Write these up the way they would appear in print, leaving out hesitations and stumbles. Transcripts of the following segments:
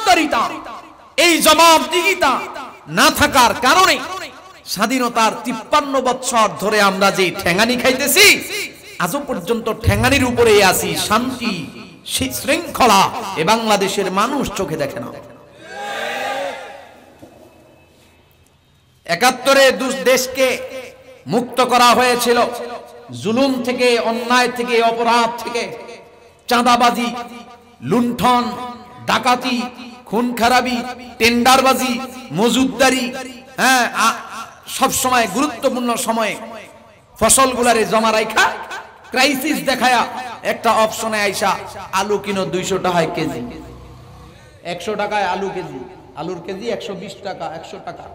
আমানতদারিতা, এই জবাবদিহিতা না থাকার কারণে স্বাধীনতার 53 বছর ধরে আমরা যে ঠেঙ্গানি খাইতেছি, আজও পর্যন্ত ঠেঙ্গানির উপরেই আছি। শান্তি শৃঙ্খলা এ বাংলাদেশের মানুষ চোখে দেখে না। 71-এ দেশকে মুক্ত করা হয়েছিল জুলুম থেকে, অন্যায় থেকে, অপরাধ থেকে, চাঁদাবাজি, লুণ্ঠন, ডাকাতি, খুন খারাপি, টেন্ডারবাজি, মজুদদারি, হ্যাঁ, সব সময় গুরুত্বপূর্ণ সময়ে ফসলগুলারে জমা রাখা, ক্রাইসিস দেখায়া একটা অপশনে আইসা আলু কিনো 200 টাকায় কেজি, 100 টাকায় আলু কেজি, আলুর কেজি 120 টাকা, 100 টাকা।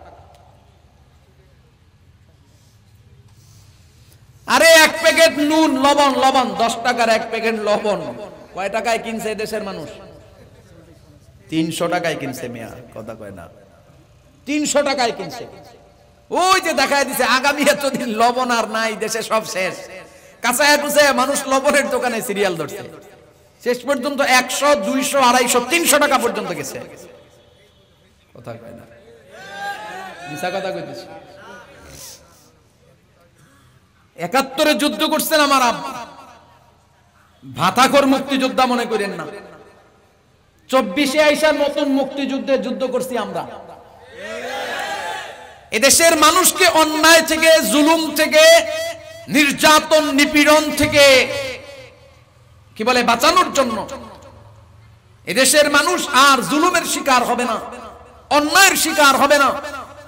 আরে এক প্যাকেট নুন, লবণ 10 টাকার এক প্যাকেট লবণ কয় টাকায় কিনছে দেশের মানুষ? 300 টাকায় কিনছে। মিয়া কথা কয় না, 300 টাকায় কিনছে। ওই যে দেখায় দিছে আগামী এতদিন লবণ আর নাই, দেশে সব শেষ। কাঁচায় কুচে মানুষ লবণের দোকানে সিরিয়াল ধরছে, শেষ পর্যন্ত 100, 200, 250, 300 টাকা পর্যন্ত গেছে। কথা কয় না, মিছা কথা কইতেছি। 71-এ যুদ্ধ করছেন আমার আব্বা, ভাতাখোর মুক্তিযোদ্ধা মনে করেন না। 24-এ আইসা নতুন মুক্তিযুদ্ধে যুদ্ধ করছি আমরা। এদেশের মানুষকে অন্যায় থেকে, জুলুম থেকে, নির্যাতন নিপীড়ন থেকে কি বলে বাঁচানোর জন্য এদেশের মানুষ আর জুলুমের শিকার হবে না, অন্যায়ের শিকার হবে না।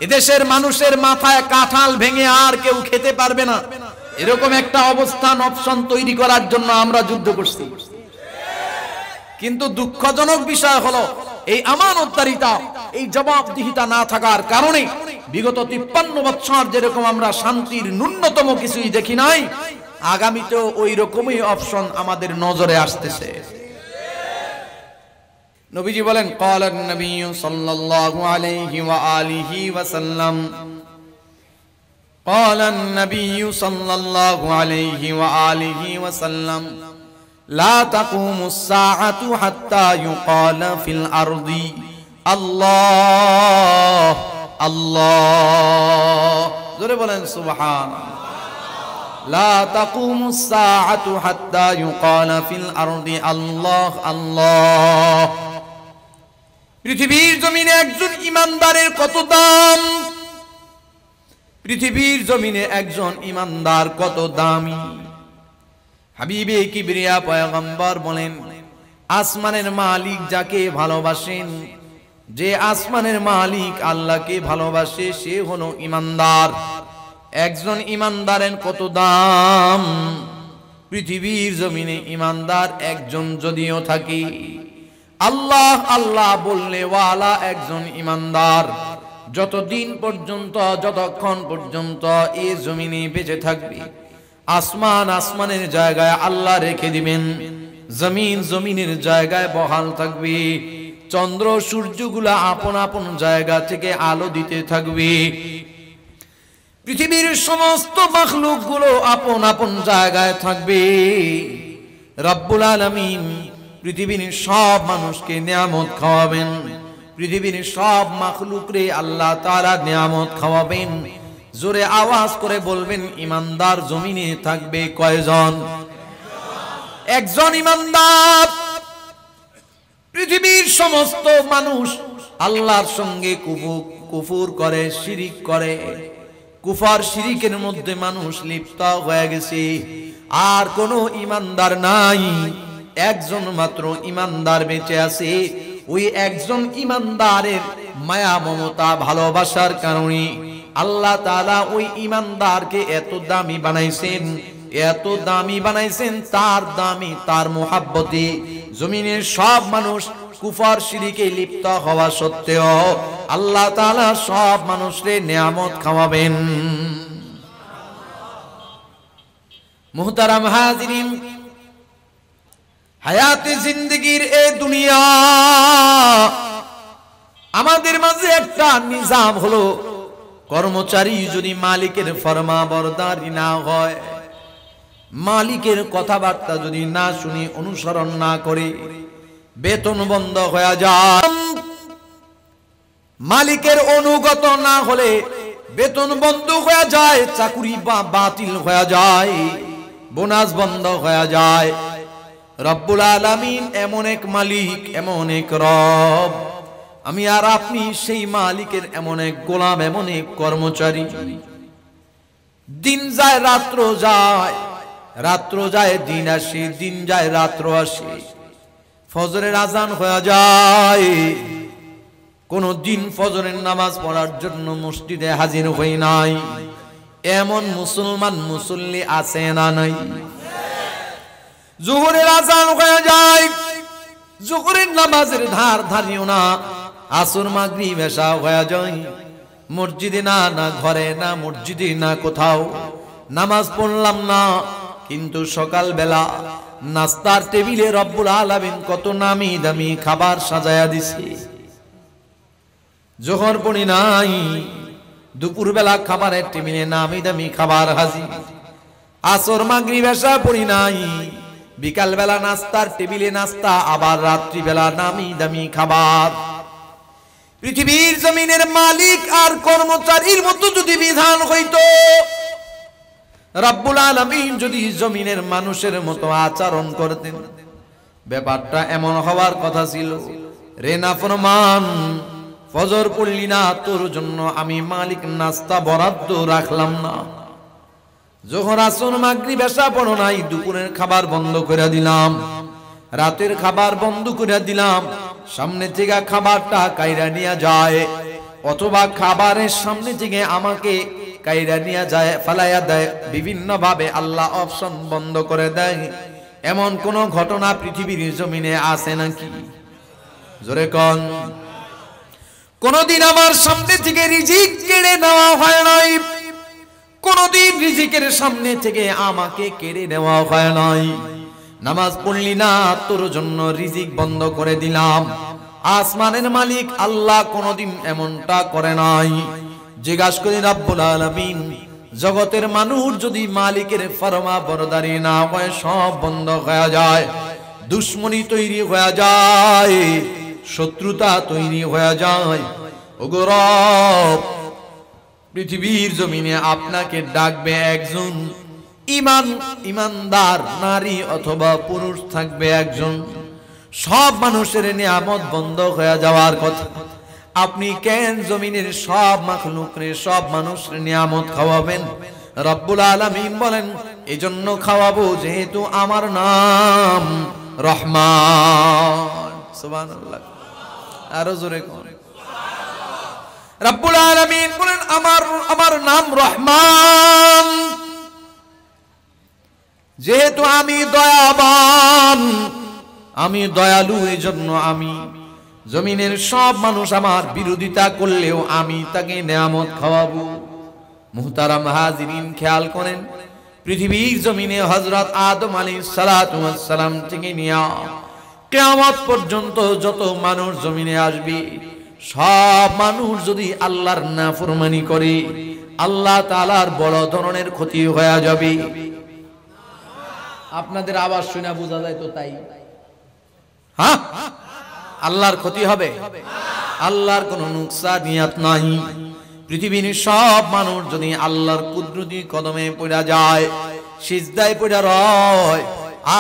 এদেশের মানুষের মাথায় কাঁঠাল ভেঙে আর কেউ খেতে পারবে না, এরকম একটা অবস্থান অপশন তৈরি করার জন্য আমরা যুদ্ধ করছি। কিন্তু দুঃখজনক বিষয় হলো এই আমানতদারিতা, এই জবাবদিহিতা না থাকার কারণে বিগত 53 বছর যেরকম আমরা শান্তির ন্যূনতম কিছুই দেখি নাই, আগামীতেও ওই রকমই অপশন আমাদের নজরে আসতেছে। নবীজি বলেন, ক্বালান নবী সাল্লাল্লাহু আলাইহি ওয়া আলিহি ওয়া সাল্লাম, ক্বালান নবী সাল্লাল্লাহু আলাইহি ওয়া আলিহি ওয়া সাল্লাম, লা তাকুমুস সাআতু হাত্তা ইউকালা ফিল আরদি আল্লাহ আল্লাহ। জোরে বলেন সুবহানাল্লাহ। লা তাকুমুস সাআতু হাত্তা ইউকালা ফিল আরদি আল্লাহ আল্লাহ। পৃথিবীর জমিনে একজন ইমানদারের কত দাম, পৃথিবীর জমিনে একজন ইমানদার কত দামি। হাবিবে কিবরিয়া পয়গম্বর বলেন, আসমানের মালিক যাকে ভালোবাসেন, যে আসমানের মালিক আল্লাহকে ভালোবাসে, সে হলো ইমানদার। একজন ইমানদারের কত দাম। পৃথিবীর জমিনে ইমানদার একজন যদিও থাকে, আল্লাহ আল্লাহ বললে ওয়ালা একজন ইমানদার যতদিন পর্যন্ত, যতক্ষণ পর্যন্ত এই জমিনে বেঁচে থাকবে, আসমান আসমানের জায়গায় আল্লাহ রেখে দিবেন, জমিন জমিনের জায়গায় বহাল থাকবে, চন্দ্র সূর্যগুলা আপন আপন জায়গা থেকে আলো দিতে থাকবে, পৃথিবীর সমস্ত মাখলুকগুলো আপন আপন জায়গায় থাকবে। রব্বুল আলামিন পৃথিবীর সব মানুষকে নিয়ামত খাওয়াবেন, পৃথিবীর সব মাখলুকরে আল্লাহ তাআলা নিয়ামত খাওয়াবেন। জোরে আওয়াজ করে বলবেন, ইমানদার জমিনে থাকবে কয়জন? একজন ইমানদার। পৃথিবীর সমস্ত মানুষ আল্লাহর সঙ্গে কুফর করে, শিরিক করে, কুফর শিরিকের মধ্যে মানুষ লিপ্ত হয়ে গেছে, আর কোনো ইমানদার নাই। একজন মাত্র ইমানদার বেঁচে আছে। ওই একজন ইমানদারের মায়া মমতা ভালোবাসার কারণে আল্লাহ তাআলা ওই ইমানদারকে এত দামি বানাইছেন, এত দামি বানাইছেন, তার দামি, তার মুহাব্বতে জমিনের সব মানুষ কুফর শিরিকে লিপ্ত হওয়া সত্ত্বেও আল্লাহ তাআলা সব মানুষকে নিয়ামত খাওয়াবেন। মুহতারাম হাজিরিন, হায়াতে জিন্দেগির এই দুনিয়া, আমাদের মাঝে একটা নিজাম হলো, কর্মচারী যদি মালিকের ফরমাবরদারি না হয়, মালিকের কথাবার্তা যদি না শুনে, অনুসরণ না করে, বেতন বন্ধ হয়ে যায়। মালিকের অনুগত না হলে বেতন বন্ধ হয়ে যায়, চাকরি বাতিল হয়ে যায়, বোনাস বন্ধ হয়ে যায়। রব্বুল আলামিন এমন এক মালিক, এমন এক রব, আমি আর আপনি সেই মালিকের এমন এক গোলাম, এমন এক কর্মচারী। দিন যায় রাত্র যায়, রাত্র যায় দিন আসে, দিন যায় রাত্র আসে, ফজরের আজান হয়ে যায়, কোন দিন ফজরের নামাজ পড়ার জন্য মসজিদে হাজির হই নাই, এমন মুসলমান মুসল্লি আছে না নাই? জোহরের আজান হয়ে যায়, জোহরের নামাজের ধার ধারিও না, আসর মাগরিব এশা হয়ে যায়, মসজিদে না, না ঘরে না, মসজিদে না, কোথাও নামাজ পড়লাম না। কিন্তু সকাল বেলা নাস্তার টেবিলে রব্বুল আলামিন কত নামি দামি খাবার সাজায়া দিছে। জোহর পড়ি নাই, দুপুর বেলা খাবারের টেবিলে নামি দামি খাবার হাজির। আসর মাগরিব এশা পড়ি নাই, বিকাল বেলা নাস্তার টেবিলে নাস্তা, আবার রাত্রি বেলা নামি দামি খাবার। পৃথিবীর জমিনের মালিক আর কর্মচারীর মতো যদি বিধান হইতো, রব্বুল আলামিন যদি জমিনের মানুষের মতো আচরণ করতেন, ব্যাপারটা এমন হওয়ার কথা ছিল, রে নাফরমান, ফজর পড়লি না, তোর জন্য আমি মালিক নাস্তা বরাদ্দ রাখলাম না। যখন আসর মাগরিব এশা পড়ো নাই, দুপুরের খাবার বন্ধ করে দিলাম, রাতের খাবার বন্ধ করে দিলাম, সামনে থেকে খাবারটা কাইরা নিয়ে যায়, অথবা খাবারের সামনে থেকে আমাকে কাইরা নিয়ে যায়, ফালাইয়া দেয়, বিভিন্ন ভাবে আল্লাহ অপশন বন্ধ করে দেয়। এমন কোন ঘটনা পৃথিবীর জমিনে আছে নাকি? জোরে কোন? কোনদিন আমার সামনে থেকে রিজিক কেড়ে নেওয়া হয় নাই, কোনদিন রিজিকের সামনে থেকে আমাকে কেড়ে নেওয়া হয় নাই। নামাজ পড়লি না, তোর জন্য রিজিক বন্ধ করে দিলাম। আসমানের মালিক আল্লাহ কোনদিন এমনটা করে নাই। জিজ্ঞাসা করি রব্বুল আলামিন, জগতের মানুষ যদি মালিকের ফরমা বরদারি না হয়, সব বন্ধ হয়ে যায়, দুশ্মনী তৈরি হয়ে যায়, শত্রুতা তৈরি হয়ে যায়। ওগো রব, পৃথিবীর জমিনে আপনাকে ডাকবে একজন ইমানদার নারী অথবা পুরুষ থাকবে একজন, সব মানুষের নিয়ামত বন্ধ হয়ে যাওয়ার কথা, আপনি কেন জমিনের সব মাখলুকরে, সব মানুষের নিয়ামত খাওয়াবেন? রব্বুল আলামিন বলেন, এজন্য খাওয়াবো যেহেতু আমার নাম রহমান। সুবহানাল্লাহ, আরো জোরে কোন? রব্বুল আলামিন বলেন, আমার নাম রহমান, যেহেতু আমি দয়াবান, আমি দয়ালু, এজন্য আমি জমিনের সব মানুষ আমার বিরোধিতা করলেও আমি তাকে নিয়ামত খাওয়াবো। মুহতারাম হাজিরিন, খেয়াল করেন, পৃথিবীর জমিনে হযরত আদম আলাইহিস সালাতু ওয়াস সালাম থেকে নিয়া কিয়ামত পর্যন্ত যত মানুষ জমিনে আসবে, সব মানুষ যদি আল্লাহর নাফরমানি করে, আল্লাহ তাআলার বড় ধরনের ক্ষতি হয়ে যাবে। আপনাদের আওয়াজ শুনে বোঝা যায় তো তাই? হ্যাঁ, আল্লাহর ক্ষতি হবে, আল্লাহর কোনো নুকসানিয়াত নাই। পৃথিবীর সব মানুষ যদি আল্লাহর কুদরতি কদমে পড়া যায়, সিজদায় পড়া রয়,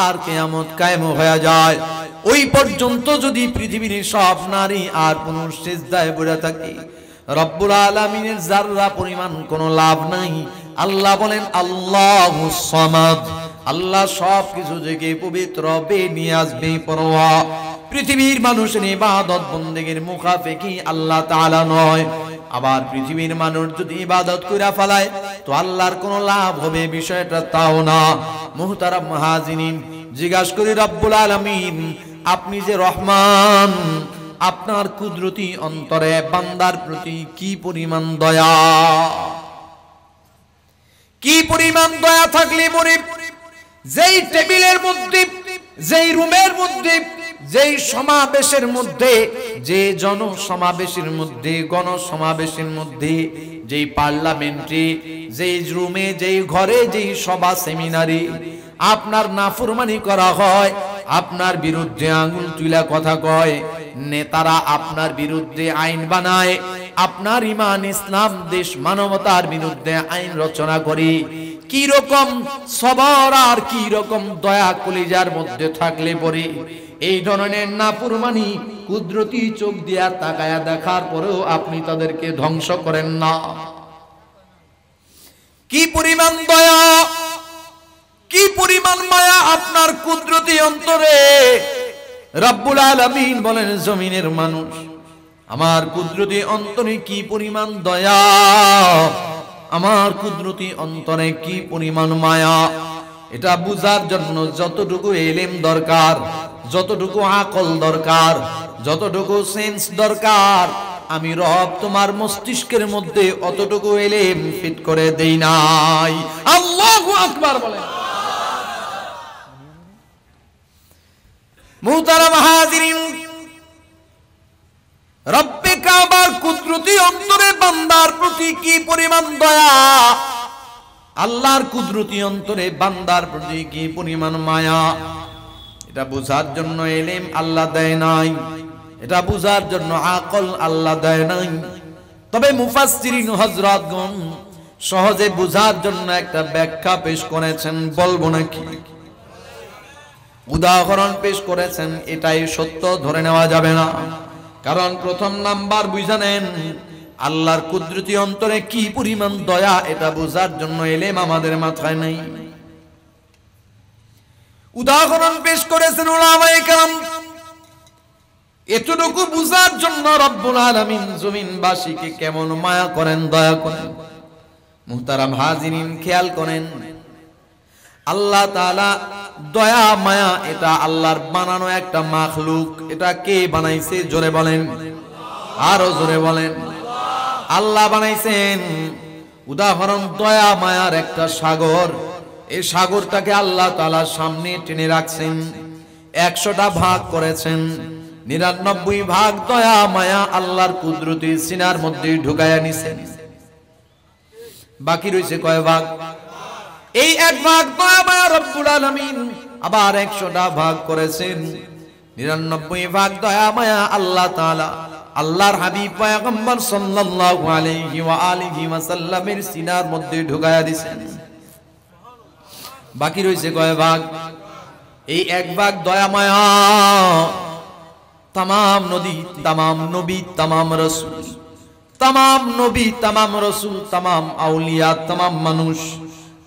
আর কিয়ামত কায়েম হয়ে যায়, ওই পর্যন্ত যদি পৃথিবীর সব নারী আর পুরুষ সিজদায় পড়ে থাকে, রব্বুল আলামিনের যাররা পরিমাণ কোনো লাভ নাই। আল্লাহ বলেন আল্লাহুস সামাদ, আল্লাহ সব কিছু থেকে পবিত্র, বেনিয়াজ, বেপরোয়া। পৃথিবীর মানুষের ইবাদত বন্দেগীর মুখাফেকি আল্লাহ তাআলা নয়। আবার পৃথিবীর মানুষ যদি ইবাদত কইরা ফেলায় তো আল্লাহর কোনো লাভ হবে, বিষয়টা তাও না। মুহতারাম হাজিরিন, জিজ্ঞাসা করি রব্বুল আলামিন, আপনি যে রহমান, আপনার কুদরতি অন্তরে বান্দার প্রতি কি পরিমাণ দয়া, কি পরিমাণ দয়া থাকলে পরে যেই টেবিলের মধ্যে, যেই রুমের মধ্যে, যেই সমাবেশের মধ্যে, যে জনসমাবেশের মধ্যে, গণসমাবেশের মধ্যে, যেই পার্লামেন্টে, যেই রুমে, যেই ঘরে, যেই সভা সেমিনারে আপনার নাফরমানি করা হয়, আপনার বিরুদ্ধে আঙ্গুল তুলা কথা কয়, নেতারা আপনার বিরুদ্ধে আইন বানায়, আপনার ঈমান ইসলাম দেশ মানবতার বিরুদ্ধে আইন রচনা করে, কি রকম সবর আর কি রকম দয়া কলিজার মধ্যে থাকলে পরে এই ধরনের নাফরমানি কুদরতি চোখ দিয়া তাকায়া দেখার পরেও আপনি তাদেরকে ধ্বংস করেন না? কি পরিমাণ দয়া, কি পরিমাণ মায়া আপনার কুদরতি অন্তরে। রব্বুল আলামিন বলেন, জমিনের মানুষ, আমার কুদরতি অন্তরে কি পরিমাণ দয়া, আমার কুদরতি অন্তরে কি পরিমাণ মায়া। এটা বুঝার জন্য যতটুকু ইলম দরকার, যতটুকু আকল দরকার, যতটুকু সেন্স দরকার, আমি রব তোমার মস্তিষ্কের মধ্যে অতটুকু ইলম ফিট করে দেই নাই। আল্লাহু আকবার বলেন। মুহতারাম হাজিরিন, রব্বে কাবার কুদরতি অন্তরে বান্দার প্রতি কি পরিমাণ দয়া, আল্লাহর কুদরতি অন্তরে বান্দার প্রতি কি পরিমাণ মায়া, এটা বুঝার জন্য ইলম আল্লাহ দেয় নাই, এটা বুঝার জন্য আকল আল্লাহ দেয় নাই। তবে মুফাসসিরিন হযরতগণ সহজে বুঝার জন্য একটা ব্যাখ্যা পেশ করেছেন, বলবো নাকি? উদাহরণ পেশ করেছেন, এটাই সত্য ধরে নেওয়া যাবে না। কারণ প্রথম নাম্বার বুঝে নেন, আল্লাহর কুদরতি অন্তরে কি পরিমাণ দয়া, এটা বোঝার জন্য ইলম আমাদের মাথায় নেই। উদাহরণ পেশ করেছেন উলামায়ে কেরাম, এতটুকু বুঝার জন্য রব্বুল আলামিন জমিনবাসীকে কেমন মায়া করেন, দয়া করেন। মুহতারাম হাজিরিন, খেয়াল করেন, আল্লাহ তাআলা দয়া মায়া এটা আল্লাহর বানানো একটা মাখলুক। এটা কে বানাইছে? জোরে বলেন, আরো জোরে বলেন। আল্লাহ বানাইছেন। উদাহরণ, দয়া মায়ার একটা সাগর, এই সাগরটাকে আল্লাহ তাআলা সামনে টেনে রাখছেন, 100টা ভাগ করেছেন, 99 ভাগ দয়া মায়া আল্লাহর কুদরতি সিনার মধ্যে ঢুকায়া নিছেন। বাকি রয়েছে কয় ভাগ? এই 1 ভাগ দয়া মায়া রব্বুল আলামিন আবার 100টা ভাগ করেছেন, 99 ভাগ দয়া মায়া আল্লাহ তাআলা আল্লাহর হাবিব পয়গম্বর সাল্লাল্লাহু আলাইহি ওয়া আলিহি ওয়াসাল্লামের সিনার মধ্যে ঢুকায়া দিয়েছেন। বাকি রয়েছে কয় ভাগ? এই 1 ভাগ দয়া মায়া तमाम नदी, तमाम नबी, तमाम रसूल, तमाम नबी, तमाम रसूल, तमाम आउलिया, तमाम मानुष,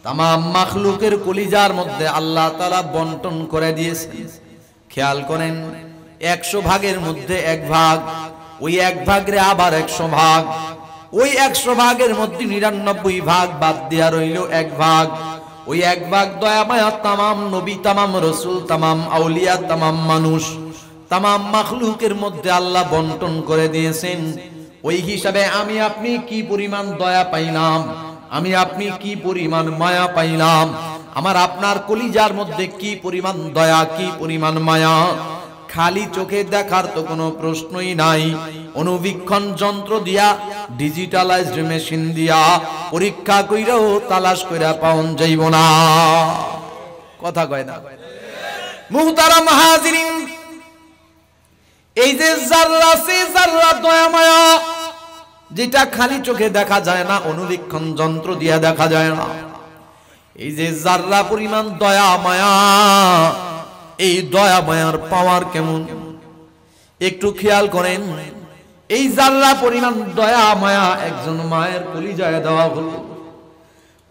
तमाम माखलुकेर कलिजार मध्य आल्लाह ताआला बंटन करे दिएছেন। খেয়াল করেন, 100 ভাগের মধ্যে 1 ভাগ, ওই 1 ভাগরে আবার 100 ভাগ, ওই 100 ভাগের মধ্যে 99 ভাগ বাদ দেয়া রইল 1 ভাগ। ওই 1 ভাগ দয়া মায়া तमाम নবী, तमाम রসুল, तमाम আউলিয়া, तमाम মানুষ, तमाम মাখলুকের মধ্যে আল্লাহ বন্টন করে দিয়েছেন। ওই হিসাবে আমি আপনি কি পরিমাণ দয়া পাইলাম, আমি আপনি কি পরিমাণ মায়া পাইলাম, আমার আপনার কলিজার মধ্যে কি পরিমাণ দয়া, কি পরিমাণ মায়া, খালি চোখে দেখার তো কোনো প্রশ্নই নাই। অনুবীক্ষণ যন্ত্র দিয়া, ডিজিটালাইজড মেশিন দিয়া পরীক্ষা কইরাও তালাশ কইরা পাওন যাইব না। কথা কয় না? মুহতারাম হাজিরিন, এই যে জাররা সে জাররা দয়া মায়া, যেটা খালি চোখে দেখা যায় না, অনুবীক্ষণ যন্ত্র দিয়া দেখা যায় না, এই যে জাররা পরিমাণ দয়া মায়া, এই দয়া মায়ার পাওয়ার কেমন একটু খেয়াল করেন। এই জাররা পরিমাণ দয়া মায়া একজন মায়ের কলিজায় দেওয়া হলো,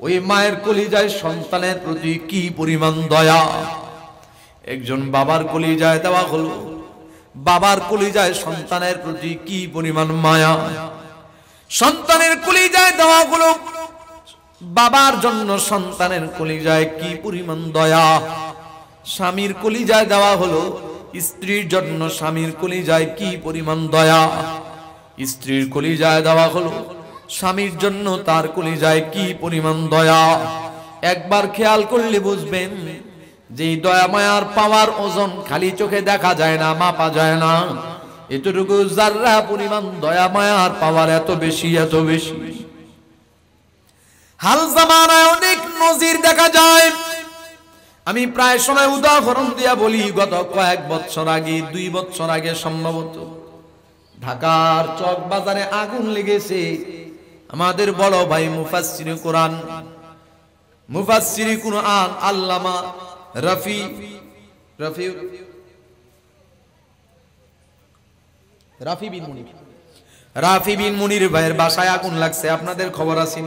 ওই মায়ের কলিজায় সন্তানের প্রতি কি পরিমাণ দয়া। একজন বাবার কলিজায় দেওয়া হলো, বাবার কলিজায় সন্তানের প্রতি কি পরিমাণ মায়া। সন্তানের কলিজায় দেওয়া হলো, বাবার জন্য সন্তানের কলিজায় কি পরিমাণ দয়া। স্বামীর কলিজায় দেওয়া হলো, স্ত্রীর জন্য স্বামীর কলিজায় কি পরিমাণ দয়া। স্ত্রীর কলিজায় দেওয়া হলো, স্বামীর জন্য তার কলিজায় কি পরিমাণ দয়া। একবার খেয়াল করলে বুঝবেন যে দয়া মায়ার পাওয়ার ওজন খালি চোখে দেখা যায় না, মাপা যায় না। এতটুকু জাররা পরিমাণ দয়া মায়ার পাওয়ার এত বেশি, এত বেশি। হাল জামানায় অনেক নজির দেখা যায়, আমি প্রায় সময় উদাহরণ দিয়া বলি, গত কয়েক বছর আগে, 2 বছর আগে সম্ভবত ঢাকার চক বাজারে আগুন লেগেছে। আমাদের বড় ভাই মুফাসসিরে কোরআন, মুফাসসিরে কোরআন আল্লামা রাফি বিন মুনির ভাইয়ের বাসায় আগুন লাগছে। আপনাদের খবর আছে?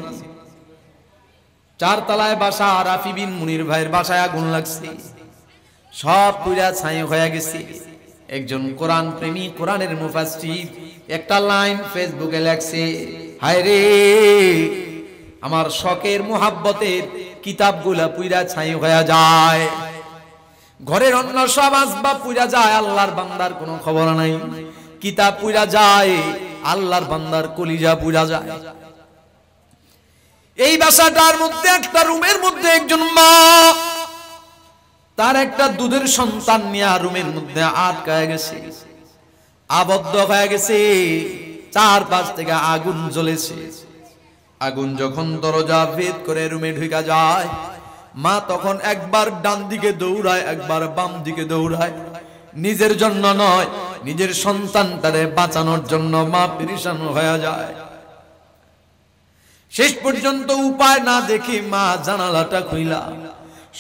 4 তলায় বাসা। রাফি বিন মুনির ভাইয়ের বাসায় আগুন লাগছে, সব পুরা ছাই হয়ে গেছে। একজন কোরআন প্রেমী, কোরআনের মুফাসসির একটা লাইন ফেসবুকে লেখছে, হায় রে আমার শখের মুহাব্বতের কিতাবগুলা পুরা ছাই হয়ে যায়, ঘরের অন্য সব আসবাব পুরা যায়, আল্লাহর বান্দার কোনো খবর নাই। কিতাব পুরা যায়, আল্লাহর বান্দার কলিজা পুরা যায়। এই বাসাটার মধ্যে একটা রুমের মধ্যে একজন মা তার একটা দুধের সন্তান নিয়ে রুমের মধ্যে আটকায় গেছে, আবদ্ধ হয়ে গেছে। 4-5 থেকে আগুন জ্বলেছে। আগুন যখন দরজা ভেদ করে রুমে ঢুকা যায়, মা তখন একবার ডান দিকে দৌড়ায়, একবার বাম দিকে দৌড়ায়। নিজের জন্য নয়, নিজের সন্তানটারে বাঁচানোর জন্য মা পেরেশান হয়ে যায়। শেষ পর্যন্ত উপায় না দেখে মা জানালাটা খুইলা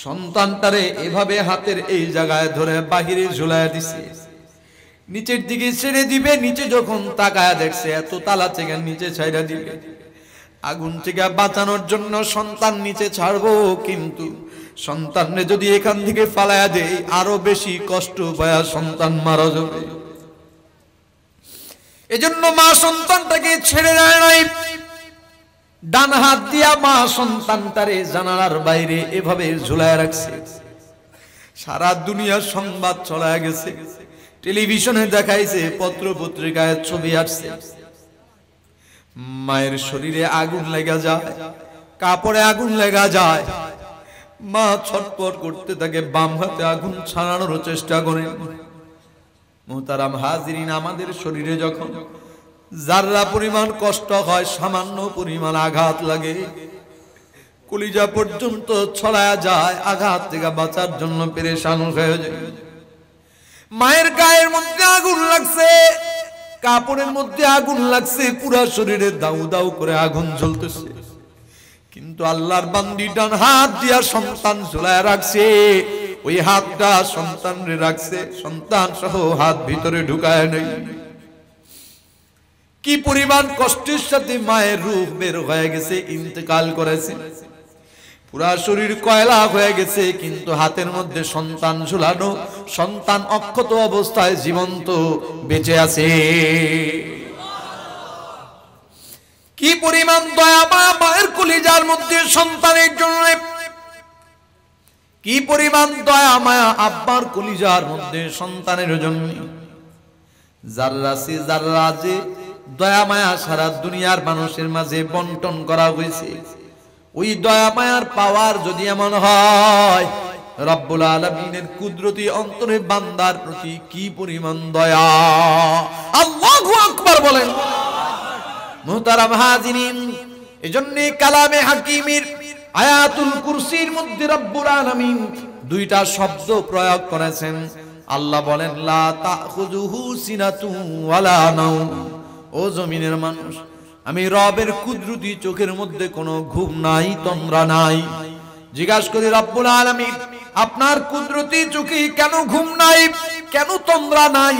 সন্তানটারে এভাবে হাতের এই জায়গায় ধরে বাহিরে ঝুলাইয়া দিছে। নিচের দিকে ছেড়ে দিবে, নিচে যখন তাকায়া দেখছে এত তালা থেকে নিচে ছাইড়া দিবে। আগুন থেকে বাঁচানোর জন্য সন্তান নিচে ছাড়বো, কিন্তু সন্তানরে যদি এখান থেকে ফালায়া দেয় আরো বেশি কষ্ট পায়া সন্তান মারা যাবে। এজন্য মা সন্তানটাকে ছেড়ে দেয় নাই। ডান হাত দিয়া মা সন্তানটারে জানালার বাইরে এভাবে ঝুলায় রাখছে। সারা দুনিয়ার সংবাদ ছড়ায় গেছে, টেলিভিশনে দেখাইছে, পত্র পত্রিকায় ছবি আসছে। মায়ের শরীরে আগুন লেগে যায়, কাপড়ে আগুন লেগে যায়। মা ছটফট করতে থাকে, বাম হাতে আগুন ছাড়ানোর চেষ্টা করেন। মুহতারাম হাজিরিন, আমাদের শরীরে যখন যারা পরিমাণ কষ্ট হয়, সামান্য পরিমাণ আঘাত লাগে, কলিজা পর্যন্ত ছড়ায়া যায়। আঘাত থেকে বাঁচার জন্য পেরেশান হয়ে যায়। মায়ের গায়ের মধ্যে আগুন লাগছে, কাপড়ের মধ্যে আগুন লাগছে, পুরা শরীরে দাউ দাউ করে আগুন জ্বলতেছে। কিন্তু আল্লাহর বান্দি ডান হাত দিয়া সন্তান ঝুলায় রাখছে। ওই হাতটা সন্তানরে রাখছে, সন্তান সহ হাত ভিতরে ঢুকায় নেই। কি পরিমাণ কষ্টের সাথে মায়ের রূহ বের হয়ে গেছে, ইন্তেকাল করেছে, পুরা শরীর কয়লা হয়ে গেছে, কিন্তু হাতের মধ্যে সন্তান ঝুলানো, সন্তান অক্ষত অবস্থায় জীবন্ত বেঁচে আছে। কি পরিমাণ দয়া মায়ের কলিজার মধ্যে সন্তানের জন্য, কি পরিমাণ দয়া মায়া আব্বার কলিজার মধ্যে সন্তানের জন্য। জাররাসি জাররা যে দয়া মায়া সারা দুনিয়ার মানুষের মাঝে বন্টন করা হয়েছে, ওই দয়া মায়ার পাওয়ার যদি এমন হয়, রব্বুল আলামিনের কুদরতি অন্তরে বান্দার প্রতি কি পরিমাণ দয়া। আল্লাহু আকবার বলেন। মুহতারাম হাজিরিন, এজন্য কালামে হাকিমের আয়াতুল কুরসির মধ্যে রব্বুল আলামিন 2টা শব্দ প্রয়োগ করেছেন। আল্লাহ বলেন, লা তাখুযুহু সিনাতুন ওয়ালা নাওম। ও জমিনের মানুষ, আমি রবের কুদরতি চোখের মধ্যে কোনো ঘুম নাই, তন্দ্রা নাই। জিজ্ঞাসা করি, রব্বুল আলামিন আপনার কুদরতি চোখে কেন ঘুম নাই, কেন তন্দ্রা নাই?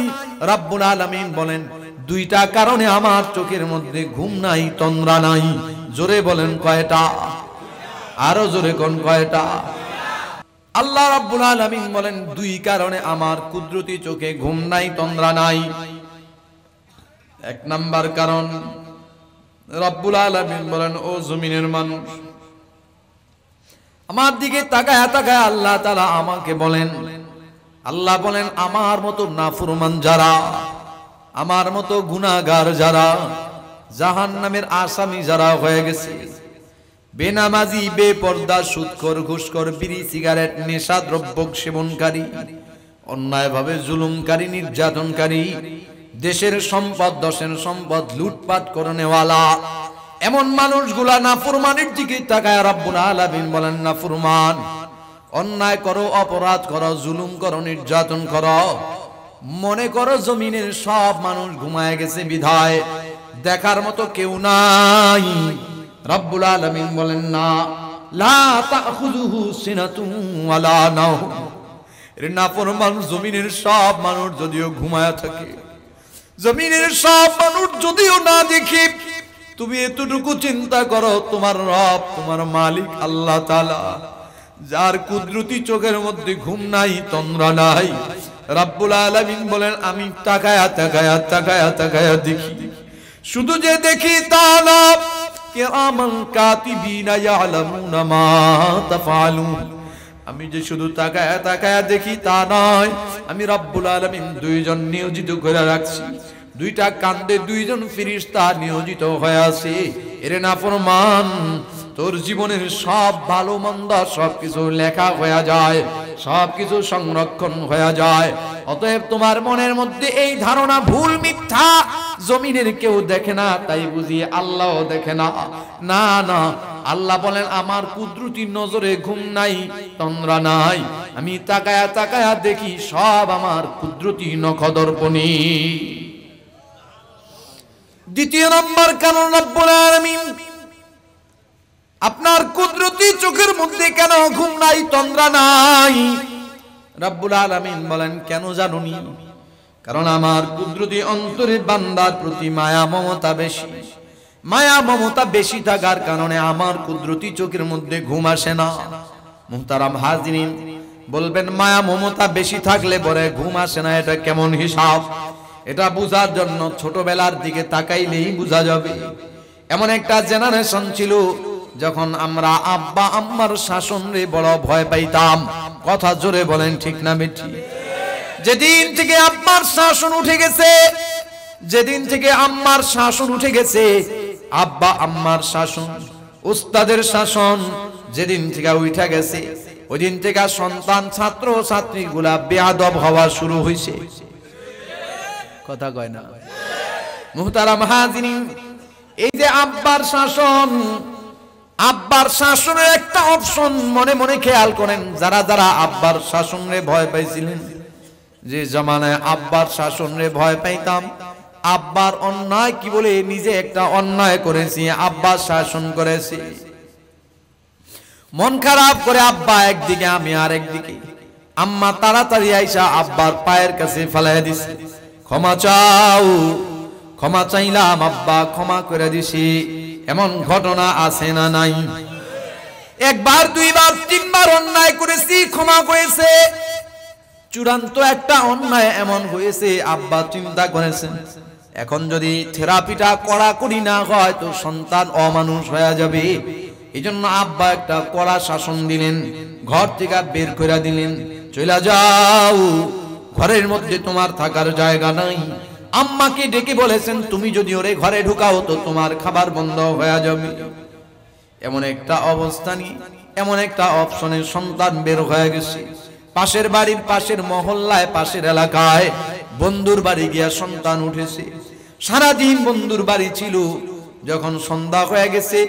রব্বুল আলামিন বলেন, 2টা কারণে আমার চোখের মধ্যে ঘুম নাই, তন্দ্রা নাই। জোরে বলেন কয়টা? আরো জোরে কোন কয়টা? আল্লাহ রাব্বুল আলামিন বলেন, 2 কারণে আমার কুদরতি চোখে ঘুম নাই, তন্দ্রা নাই। 1 নাম্বার কারণ, রব্বুল আলামিন বলেন, ও জমিনের মানুষ, আমার দিকে তাকায় তাকায় আল্লাহ তাআলা আমাকে বলেন, আল্লাহ বলেন, আমার মতো নাফরমান যারা, আমার মতো গুনাহগার যারা, জাহান্নামের আসামি যারা হয়ে গেছে, বেনামাজি, বেপর্দা, সুদখোর, ঘুষখোর, বিড়ি সিগারেট, নেশা দ্রব্য সেবনকারী, অন্যায়ভাবে জুলুমকারী, নির্যাতনকারী, দেশের সম্পদ, দশের সম্পদ লুটপাট করে নেওয়ালা, এমন মানুষগুলা নাফরমানের দিকে তাকায় রব্বুল আলামিন বলেন, নাফরমান, অন্যায় করো, অপরাধ করো, জুলুম করো, নির্যাতন করো, মনে করো জমিনের সব মানুষ ঘুমায় গেছে বিধায় দেখার মতো কেউ নাই। রব্বুল আলামিন বলেন না, লা তাখুযুহু সিনাতুন ওয়ালা নাওম। এর নাফরমান জমিনের সব মানুষ যদিও ঘুমায়া থাকে, জমিনের সব মানুষ যদিও না দেখে, তুমি এতটুকু চিন্তা করো তোমার রব, তোমার মালিক আল্লাহ তাআলা, যার কুদরতি চোখের মধ্যে ঘুম নাই, তন্দ্রা নাই। রব্বুল আলামিন বলেন আমি তাকায়া তাকায়া তাকায়া তাকায়া দেখি, শুধু যে দেখি তা না, কিরামান কাতিবিনা ইয়ালামুনা মা তাফআলুন। আমি যে শুধু তাকায়া তাকায়া দেখি তা নয়, আমি রব্বুল আলামিন দুইজন নিয়োজিত করে রাখছি, দুইটা কাঁধে দুইজন ফেরেশতা নিয়োজিত হয়ে আছে। এরে নাফরমান, তোর জীবনের সব ভালো মন্দ সবকিছু লেখা হয়ে যায়, সবকিছু সংরক্ষণ হয়ে যায়। অতএব তোমার মনের মধ্যে এই ধারণা ভুল, মিথ্যা, জমিনের কেউ দেখে না তাই বুঝি আল্লাহও দেখে না। না না, আল্লাহ বলেন আমার কুদরতি নজরে ঘুম নাই, তন্দ্রা নাই, আমি তাকায়া তাকায়া দেখি সব আমার কুদরতি নখদর্পণী। দ্বিতীয় নম্বর কারণ, রব্বুল আলামিন আপনার কুদরতি চোখের মধ্যে কেন ঘুম নাই, তন্দ্রা নাই? রব্বুল আলামিন বলেন কেন জানুনি? কারণ আমার কুদরতি অন্তরে বান্দার প্রতি মায়া মমতা বেশি। মায়া মমতা বেশি থাকার কারণে আমার কুদরতি চোখের মধ্যে ঘুম আসে না। মুহতারাম হাজিরিন, বলবেন মায়া মমতা বেশি থাকলে পরে ঘুম আসে না, এটা কেমন হিসাব? এটা বুঝার জন্য ছোটবেলার দিকে তাকাইলেই বোঝা যাবে। এমন একটা জেনারেশন ছিল যখন আমরা আব্বা আম্মার শাসনে বড় ভয় পাইতাম। কথা জোরে বলেন ঠিক না বেঠি? যেদিন থেকে আব্বার শাসন উঠে গেছে, যেদিন থেকে আম্মার শাসন উঠে গেছে, আব্বা আম্মার শাসন, উস্তাদের শাসন যেদিন থেকে উঠে গেছে, ওই দিন থেকে সন্তান ছাত্র ছাত্রীগুলা বেয়াদব হওয়া শুরু হয়েছে। কথা কয় না? মুহতারাম হাজিরিন, এই যে আব্বার শাসন, আব্বার শাসনের একটা অপশন মনে মনে খেয়াল করেন। যারা যারা আব্বার শাসনে ভয় পাইছিলেন, যে জমানায় আব্বার শাসনে ভয় পাইতাম, আব্বার অন্যায় কি বলে নিজে একটা অন্যায় করেছি, আব্বার শাসন করেছি, মন খারাপ করে আব্বা একদিকে আমি আর একদিকে, আম্মা তাড়াতাড়ি আইসা আব্বার পায়ের কাছে ফেলাই দিছে, ক্ষমা চাও। ক্ষমা চাইলাম, আব্বা ক্ষমা করে দিছি। এমন ঘটনা আছে না নাই? একবার দুইবার তিনবার অন্যায় করেছি, ক্ষমা করেছে। চূড়ান্ত একটা অন্যায় এমন হয়েছে, আব্বা চিন্তা করেছেন এখন যদি থেরাপিটা কড়াকড়ি না হয় তো সন্তান অমানুষ হয়ে যাবে। এই জন্য আব্বা একটা কড়া শাসন দিলেন, ঘর থেকে বের করে দিলেন, চলে যাও, ঘরের মধ্যে তোমার থাকার জায়গা নাই। আম্মাকে ডেকে বলেছেন তুমি যদি ওরে ঘরে ঢুকাও তো তোমার খাবার বন্ধ হয়ে যাবে। এমন একটা অবস্থা নিয়ে, এমন একটা অপশনে সন্তান বের হয়ে গেছে। পাশের বাড়ির, পাশের মহল্লায়, পাশের এলাকায় বন্ধুর বাড়ি গিয়া সন্তান উঠেছে। সারাদিন বন্ধুর বাড়ি ছিল। যখন সন্ধ্যা হয়ে গেছে,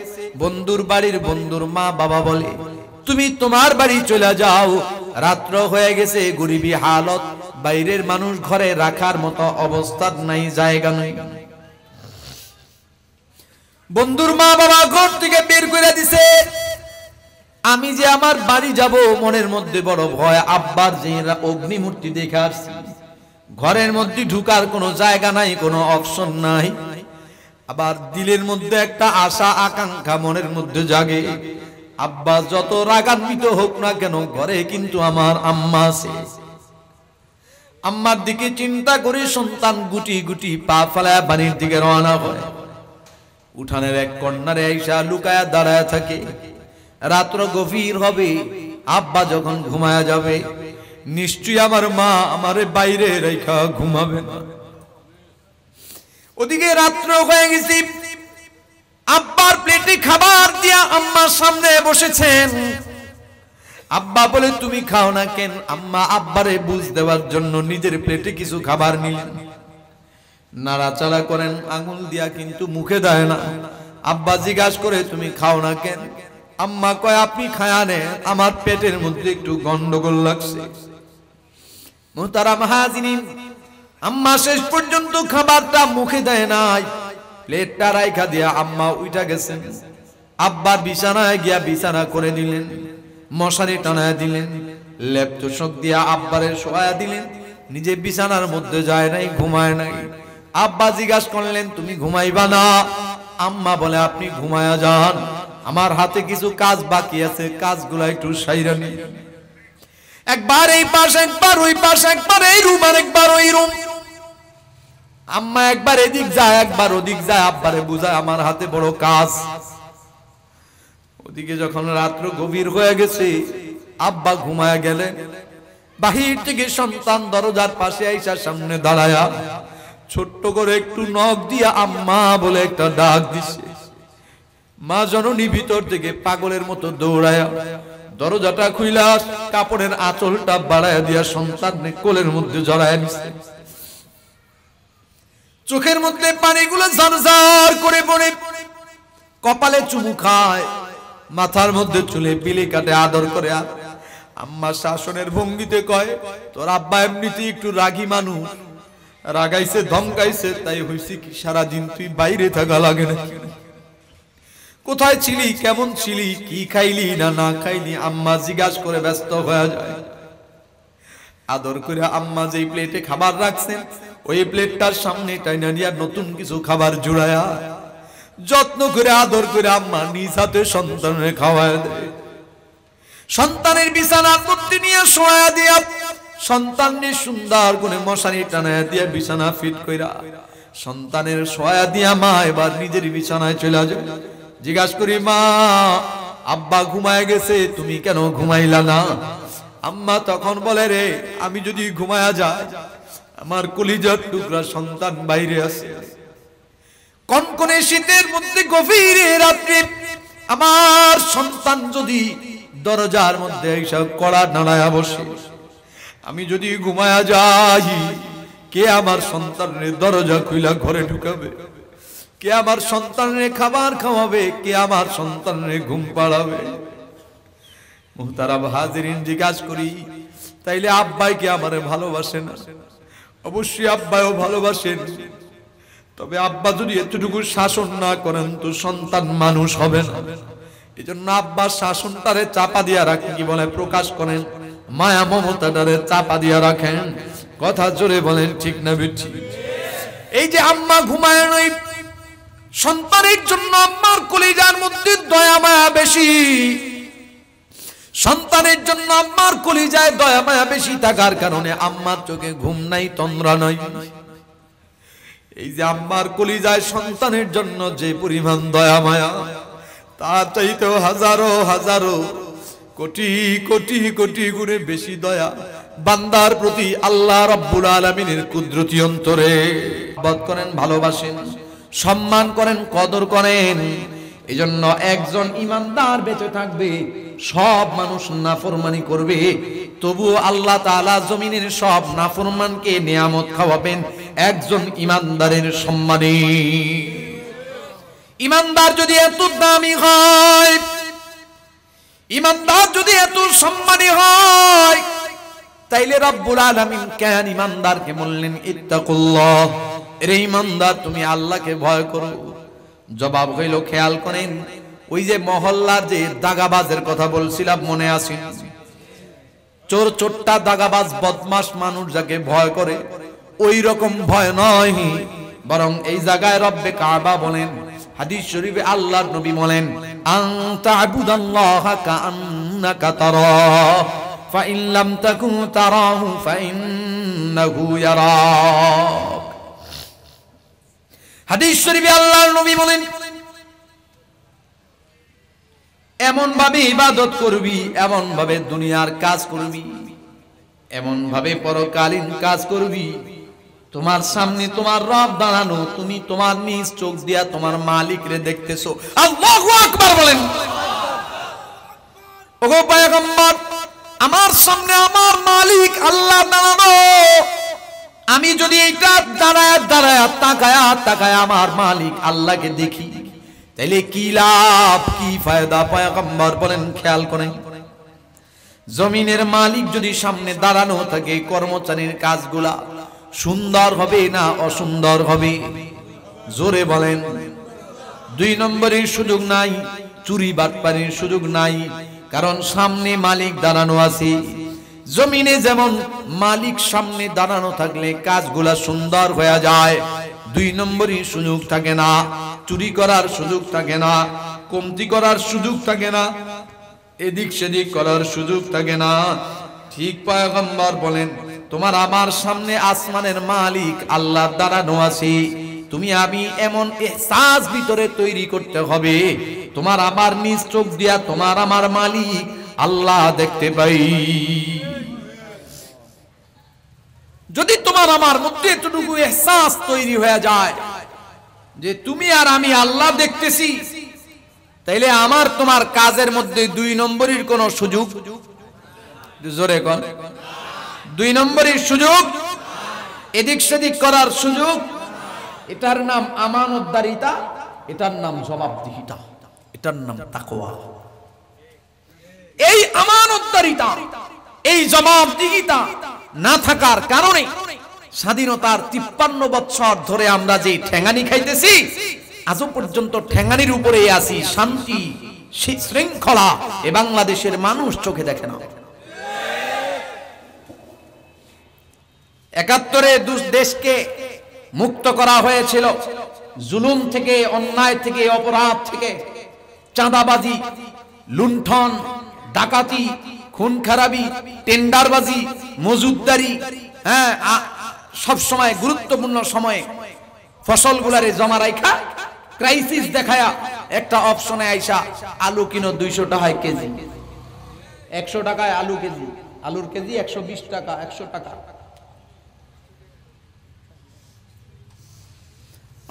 বন্ধুর বাড়ির বন্ধুর মা বাবা বলে তুমি তোমার বাড়ি চলে যাও, রাত্র হয়ে গেছে, গরিবী হালত, বাইরের মানুষ ঘরে রাখার মতো অবস্থা নাই, জায়গা নাই। বন্ধুর মা বাবা ঘর থেকে বের করে দিছে। আমি যে আমার বাড়ি যাব, মনের মধ্যে বড় ভয়। আব্বার যে অগ্নিমূর্তি দেখে আসছি, ঘরের মধ্যে ঢুকার কোনো জায়গা নাই, কোনো অপশন নাই। আবার দিলের মধ্যে একটা আশা আকাঙ্ক্ষা মনের মধ্যে জাগে, আব্বা যত রাগান্বিত হোক না কেন, ঘরে কিন্তু আমার আম্মা আছে। আম্মার দিকে চিন্তা করে সন্তান গুটি গুটি পা ফেলায় বাড়ির দিকে রওনা হয়। উঠানের এক কর্নারে আইসা লুকায়া দাঁড়ায় থাকে। রাত্র গভীর হবে, আব্বা যখন ঘুমায়া যাবে, নিশ্চয়ই আমার মা আমারে বাইরে রেখা ঘুমাবে না। ওদিকে রাত্র হয়ে গেছে, আব্বার প্লেটে খাবার দিয়া আম্মার সামনে বসেছেন। আব্বা বলে তুমি খাও না কেন? আম্মা আব্বারে বুঝ দেওয়ার জন্য নিজের প্লেটে কিছু খাবার নিলেন, নাড়াচাড়া করেন আঙুল দিয়া, কিন্তু মুখে দেয় না। আব্বা জিজ্ঞাসা করে তুমি খাও না কেন? আম্মা কয় আপনি খায়া নেন, আমার পেটের মধ্যে একটু গন্ডগোল লাগছে। মুহতারাম হাজিরিন, আম্মা শেষ পর্যন্ত খাবারটা মুখে দেয় নাই, প্লেটটা রাইখা দিয়া আম্মা উঠা গেছেন। আব্বার বিছানায় গিয়া বিছানা করে দিলেন, মশারি টানায় দিলেন, লেপ তোষক দিয়া আব্বারে শোয়া দিলেন। নিজে বিছানার মধ্যে যায় নাই, ঘুমায় নাই। আব্বা জিজ্ঞাসা করলেন তুমি ঘুমাইবা না? আম্মা বলে আপনি ঘুমায়া যান, আমার হাতে কিছু কাজ বাকি আছে, কাজগুলো একটু সাইরা নি। একবার এই পাশ, একবার ওই পাশ, একবার এই রুম আর একবার ওই রুম। আম্মা একবার এদিক যায়, একবার ওদিক যায়, আব্বারে বুঝায় আমার হাতে বড় কাজ। ওদিকে যখন রাত্র গভীর হয়ে গেছে, আব্বা ঘুমায়া গেলেন। বাহির থেকে সন্তান দরজার পাশে আইসা সামনে দাঁড়ায়া ছোট্ট করে একটু নখ দিয়া আম্মা বলে একটা ডাক দিছে। মা জননী ভিতর থেকে পাগলের মতো দৌড়ায়া দরজাটা খুইলা কাপড়ের আঁচলটা বাড়ায়া দিয়া সন্তানকে কোলের মধ্যে জড়ায়া নিছে। চোখের মধ্যে পানিগুলো ঝরঝর করে পড়ে, কপালে চুমু খায়, মাথার মধ্যে চুলে বিলি কাটে, আদর করে। আম্মা শাসনের ভঙ্গিতে কয় তোর আব্বা এমনিতে একটু রাগী মানুষ, রাগাইছে ধমকাইছে, তাই হইছে কি সারাদিন তুই বাইরে থাকা লাগে না? কোথায় ছিলি, কেমন ছিলি, কি খাইলি না না খাইলি? আম্মা জিজ্ঞাসা করে ব্যস্ত হয়ে যায়। আদর করে আম্মা যেই প্লেটে খাবার রাখছেন ওই প্লেটটার সামনে টাইনা নিয়ে নতুন কিছু খাবার জুড়ায়া যত্ন করে আদর করে আম্মা নিজ হাতে সন্তানের খাওয়ায় দেয়। সন্তানের বিছানার মধ্যে নিয়ে শোয়া দিয়া সন্তানকে সুন্দর করে মশারি টানায় দিয়া বিছানা ফিট কইরা সন্তানের শোয়া দিয়া মা এবার নিজের বিছানায় চলে যায়। জিজ্ঞাসা করি মা আব্বা ঘুমায় গেছে, তুমি কেন ঘুমাইলা না? আম্মা তখন বলে রে আমি যদি ঘুমায়া যাই আমার কলিজার টুকরা সন্তান বাইরে আছে। কনকনে শীতের মধ্যে গভীর রাত্রে আমার সন্তান যদি দরজার মধ্যে এইসব কড়া নাড়ায়া বসে, আমি যদি ঘুমায়া যাই কে আমার সন্তানের দরজা খুইলা ঘরে ঢুকাবে? কে আমার সন্তানের খাবার খাওয়াবে? কে আমার সন্তানের ঘুম পাড়াবে? মুহতারাম হাজিরিন, জিজ্ঞাসা করি তাইলে আব্বাই কি আমারে ভালোবাসে না? অবশ্যই আব্বাইও ভালোবাসেন, তবে আব্বা যদি এতটুকু শাসন না করেন তো সন্তান মানুষ হবে না। এই জন্য আব্বা শাসনটারে চাপা দিয়া রাখেন, কি বলে প্রকাশ করেন, মায়া মমতাটারে চাপা দিয়া রাখেন। কথা জোরে বলেন ঠিক না বেঠি? এই যে আম্মা ঘুমায় নয়, সন্তানের জন্য আম্মার কলিজার মধ্যে দয়া মায়া বেশি। সন্তানের জন্য আম্মার কলিজায় দয়া মায়া বেশি থাকার কারণে আম্মার চোখে ঘুম নাই, তন্দ্রা নাই। এই যে আম্মার কলিজায় সন্তানের জন্য যে পরিমাণ দয়া মায়া, তার চাইতেও হাজারো হাজারো কোটি কোটি কোটি গুণে বেশি দয়া বান্দার প্রতি আল্লাহ রাব্বুল আলামিনের কুদরতি অন্তরে বদ করেন, ভালোবাসেন, সম্মান করেন, কদর করেন। এজন্য একজন ইমানদার বেঁচে থাকবে, সব মানুষ নাফরমানি করবে, তবুও আল্লাহ তাআলা জমিনের সব নাফরমানকে নিয়ামত খাওয়াবেন একজন ইমানদারের সম্মানে। ইমানদার যদি এত দামি হয়, ইমানদার যদি এত সম্মানী হয়, তাইলে রব্বুল আলামিন কেন ইমানদারকে বললেন ইত্তাকুল্লাহ, এর ইমানদার তুমি আল্লাহকে ভয় করো? জবাব হইল, খেয়াল করেন ওই যে মহল্লার যে দাগাবাজের কথা বলছিলাম মনে আছে? চোর চোট্টা দাগাবাজ বদমাশ মানুষ যাকে ভয় করে ওই রকম ভয় নয়, বরং এই জায়গায় রব্বে কাবা বলেন, হাদিস শরীফে আল্লাহর নবী বলেন আনতা আবুদাল্লাহা কাআন্নাকা তারাহু ফাইন লাম তাকুন তারাহু ফাইন্নাহু ইয়ারাক। হাদিস শরীফে আল্লাহর নবী বলেন এমন ভাবে ইবাদত করবি, এমন ভাবে দুনিয়ার কাজ করবি, এমন ভাবে পরকালীন কাজ করবি, তোমার সামনে তোমার রব দাঁড়ানো, তুমি তোমার নিজ চোখ দিয়া তোমার মালিক রে দেখতেছো। আল্লাহু আকবার বলেন। ওগো পয়গম্বর, আমার সামনে আমার মালিক আল্লাহ দাঁড়ানো, আমি যদি এইটা দাঁড়ায় দাঁড়ায় তাকায়া তাকায়া আমার মালিক আল্লাহকে দেখি, তাইলে কি লাভ, কি ফায়দা? পয়গম্বর বলেন খেয়াল করেন, জমিনের মালিক যদি সামনে দাঁড়ানো থাকে, কর্মচারীর কাজগুলা সুন্দর হবে না অসুন্দর হবে? জোরে বলেন। 2 নম্বরের সুযোগ নাই, চুরি বাটপারির সুযোগ নাই, কারণ সামনে মালিক দাঁড়ানো আছে। জমিনে যেমন মালিক সামনে দাঁড়ানো থাকলে কাজগুলা সুন্দর হয়ে যায়, 2 নম্বরের সুযোগ থাকে না, চুরি করার সুযোগ থাকে না, কমতি করার সুযোগ থাকে না, এদিক সেদিক করার সুযোগ থাকে না। ঠিক পয়গম্বর বলেন, তোমার আমার সামনে আসমানের মালিক আল্লাহ দাঁড়ানো আছে, তুমি আমি এমন ইহসাস ভিতরে তৈরি করতে হবে, তোমার আমার নিজ চোখ দিয়া তোমার আমার মালিক আল্লাহ দেখতে পাই। যদি তোমার আমার মধ্যে এতটুকু ইহসাস তৈরি হয়ে যায় যে তুমি আর আমি আল্লাহ দেখতেছি, তাইলে আমার তোমার কাজের মধ্যে 2 নম্বরের কোন সুযোগ, জোরে কোন 2 নম্বরের সুযোগ, এদিক সেদিক করার সুযোগ। এটার নাম আমানতদারিতা, এটার নাম জবাবদিহিতা, এটার নাম তাকওয়া। এই আমানতদারিতা, এই জবাবদিহিতা না থাকার কারণে স্বাধীনতার 53 বছর ধরে আমরা যে ঠেঙ্গানি খাইতেছি, আজও পর্যন্ত ঠেঙ্গানির উপরে আছি, শান্তি শৃঙ্খলা এ বাংলাদেশের মানুষ চোখে দেখে না। 71-এ দেশকে মুক্ত করা হয়েছিল জুলুম থেকে, অন্যায় থেকে, অপরাধ থেকে, চাঁদাবাজি, লুণ্ঠন, ডাকাতি, খুন খারাপি, টেন্ডারবাজি, মজুদদারি, হ্যাঁ, সব সময় গুরুত্বপূর্ণ সময়ে ফসলগুলারে জমা রাখা, ক্রাইসিস দেখায়া একটা অপশনে আইসা আলু কিনো 200 টাকায় কেজি, 100 টাকায় আলু কেজি, আলুর কেজি 120 টাকা, 100 টাকা।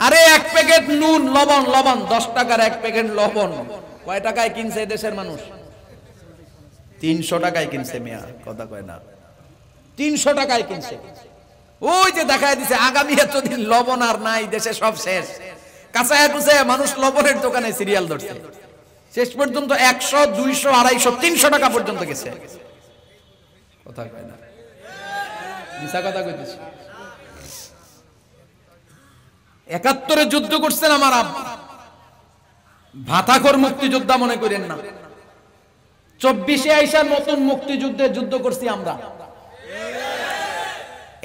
আরে 1 প্যাকেট নুন, লবণ 10 টাকার 1 প্যাকেট লবণ কয় টাকায় কিনছে দেশের মানুষ? 300 টাকায় কিনছে। মিয়া কথা কয় না, 300 টাকায় কিনছে। ওই যে দেখায় দিছে আগামী এতদিন লবণ আর নাই, দেশে সব শেষ। কাঁচায় কুচে মানুষ লবণের দোকানে সিরিয়াল ধরছে, শেষ পর্যন্ত 100, 200, 250, 300 টাকা পর্যন্ত গেছে। কথা কয় না, মিছা কথা কইতেছি। 71-এ যুদ্ধ করছেন আমার আব্বা, ভাতাখোর মুক্তিযোদ্ধা মনে করেন না। 24-এ আইসা নতুন মুক্তিযুদ্ধে যুদ্ধ করছি আমরা।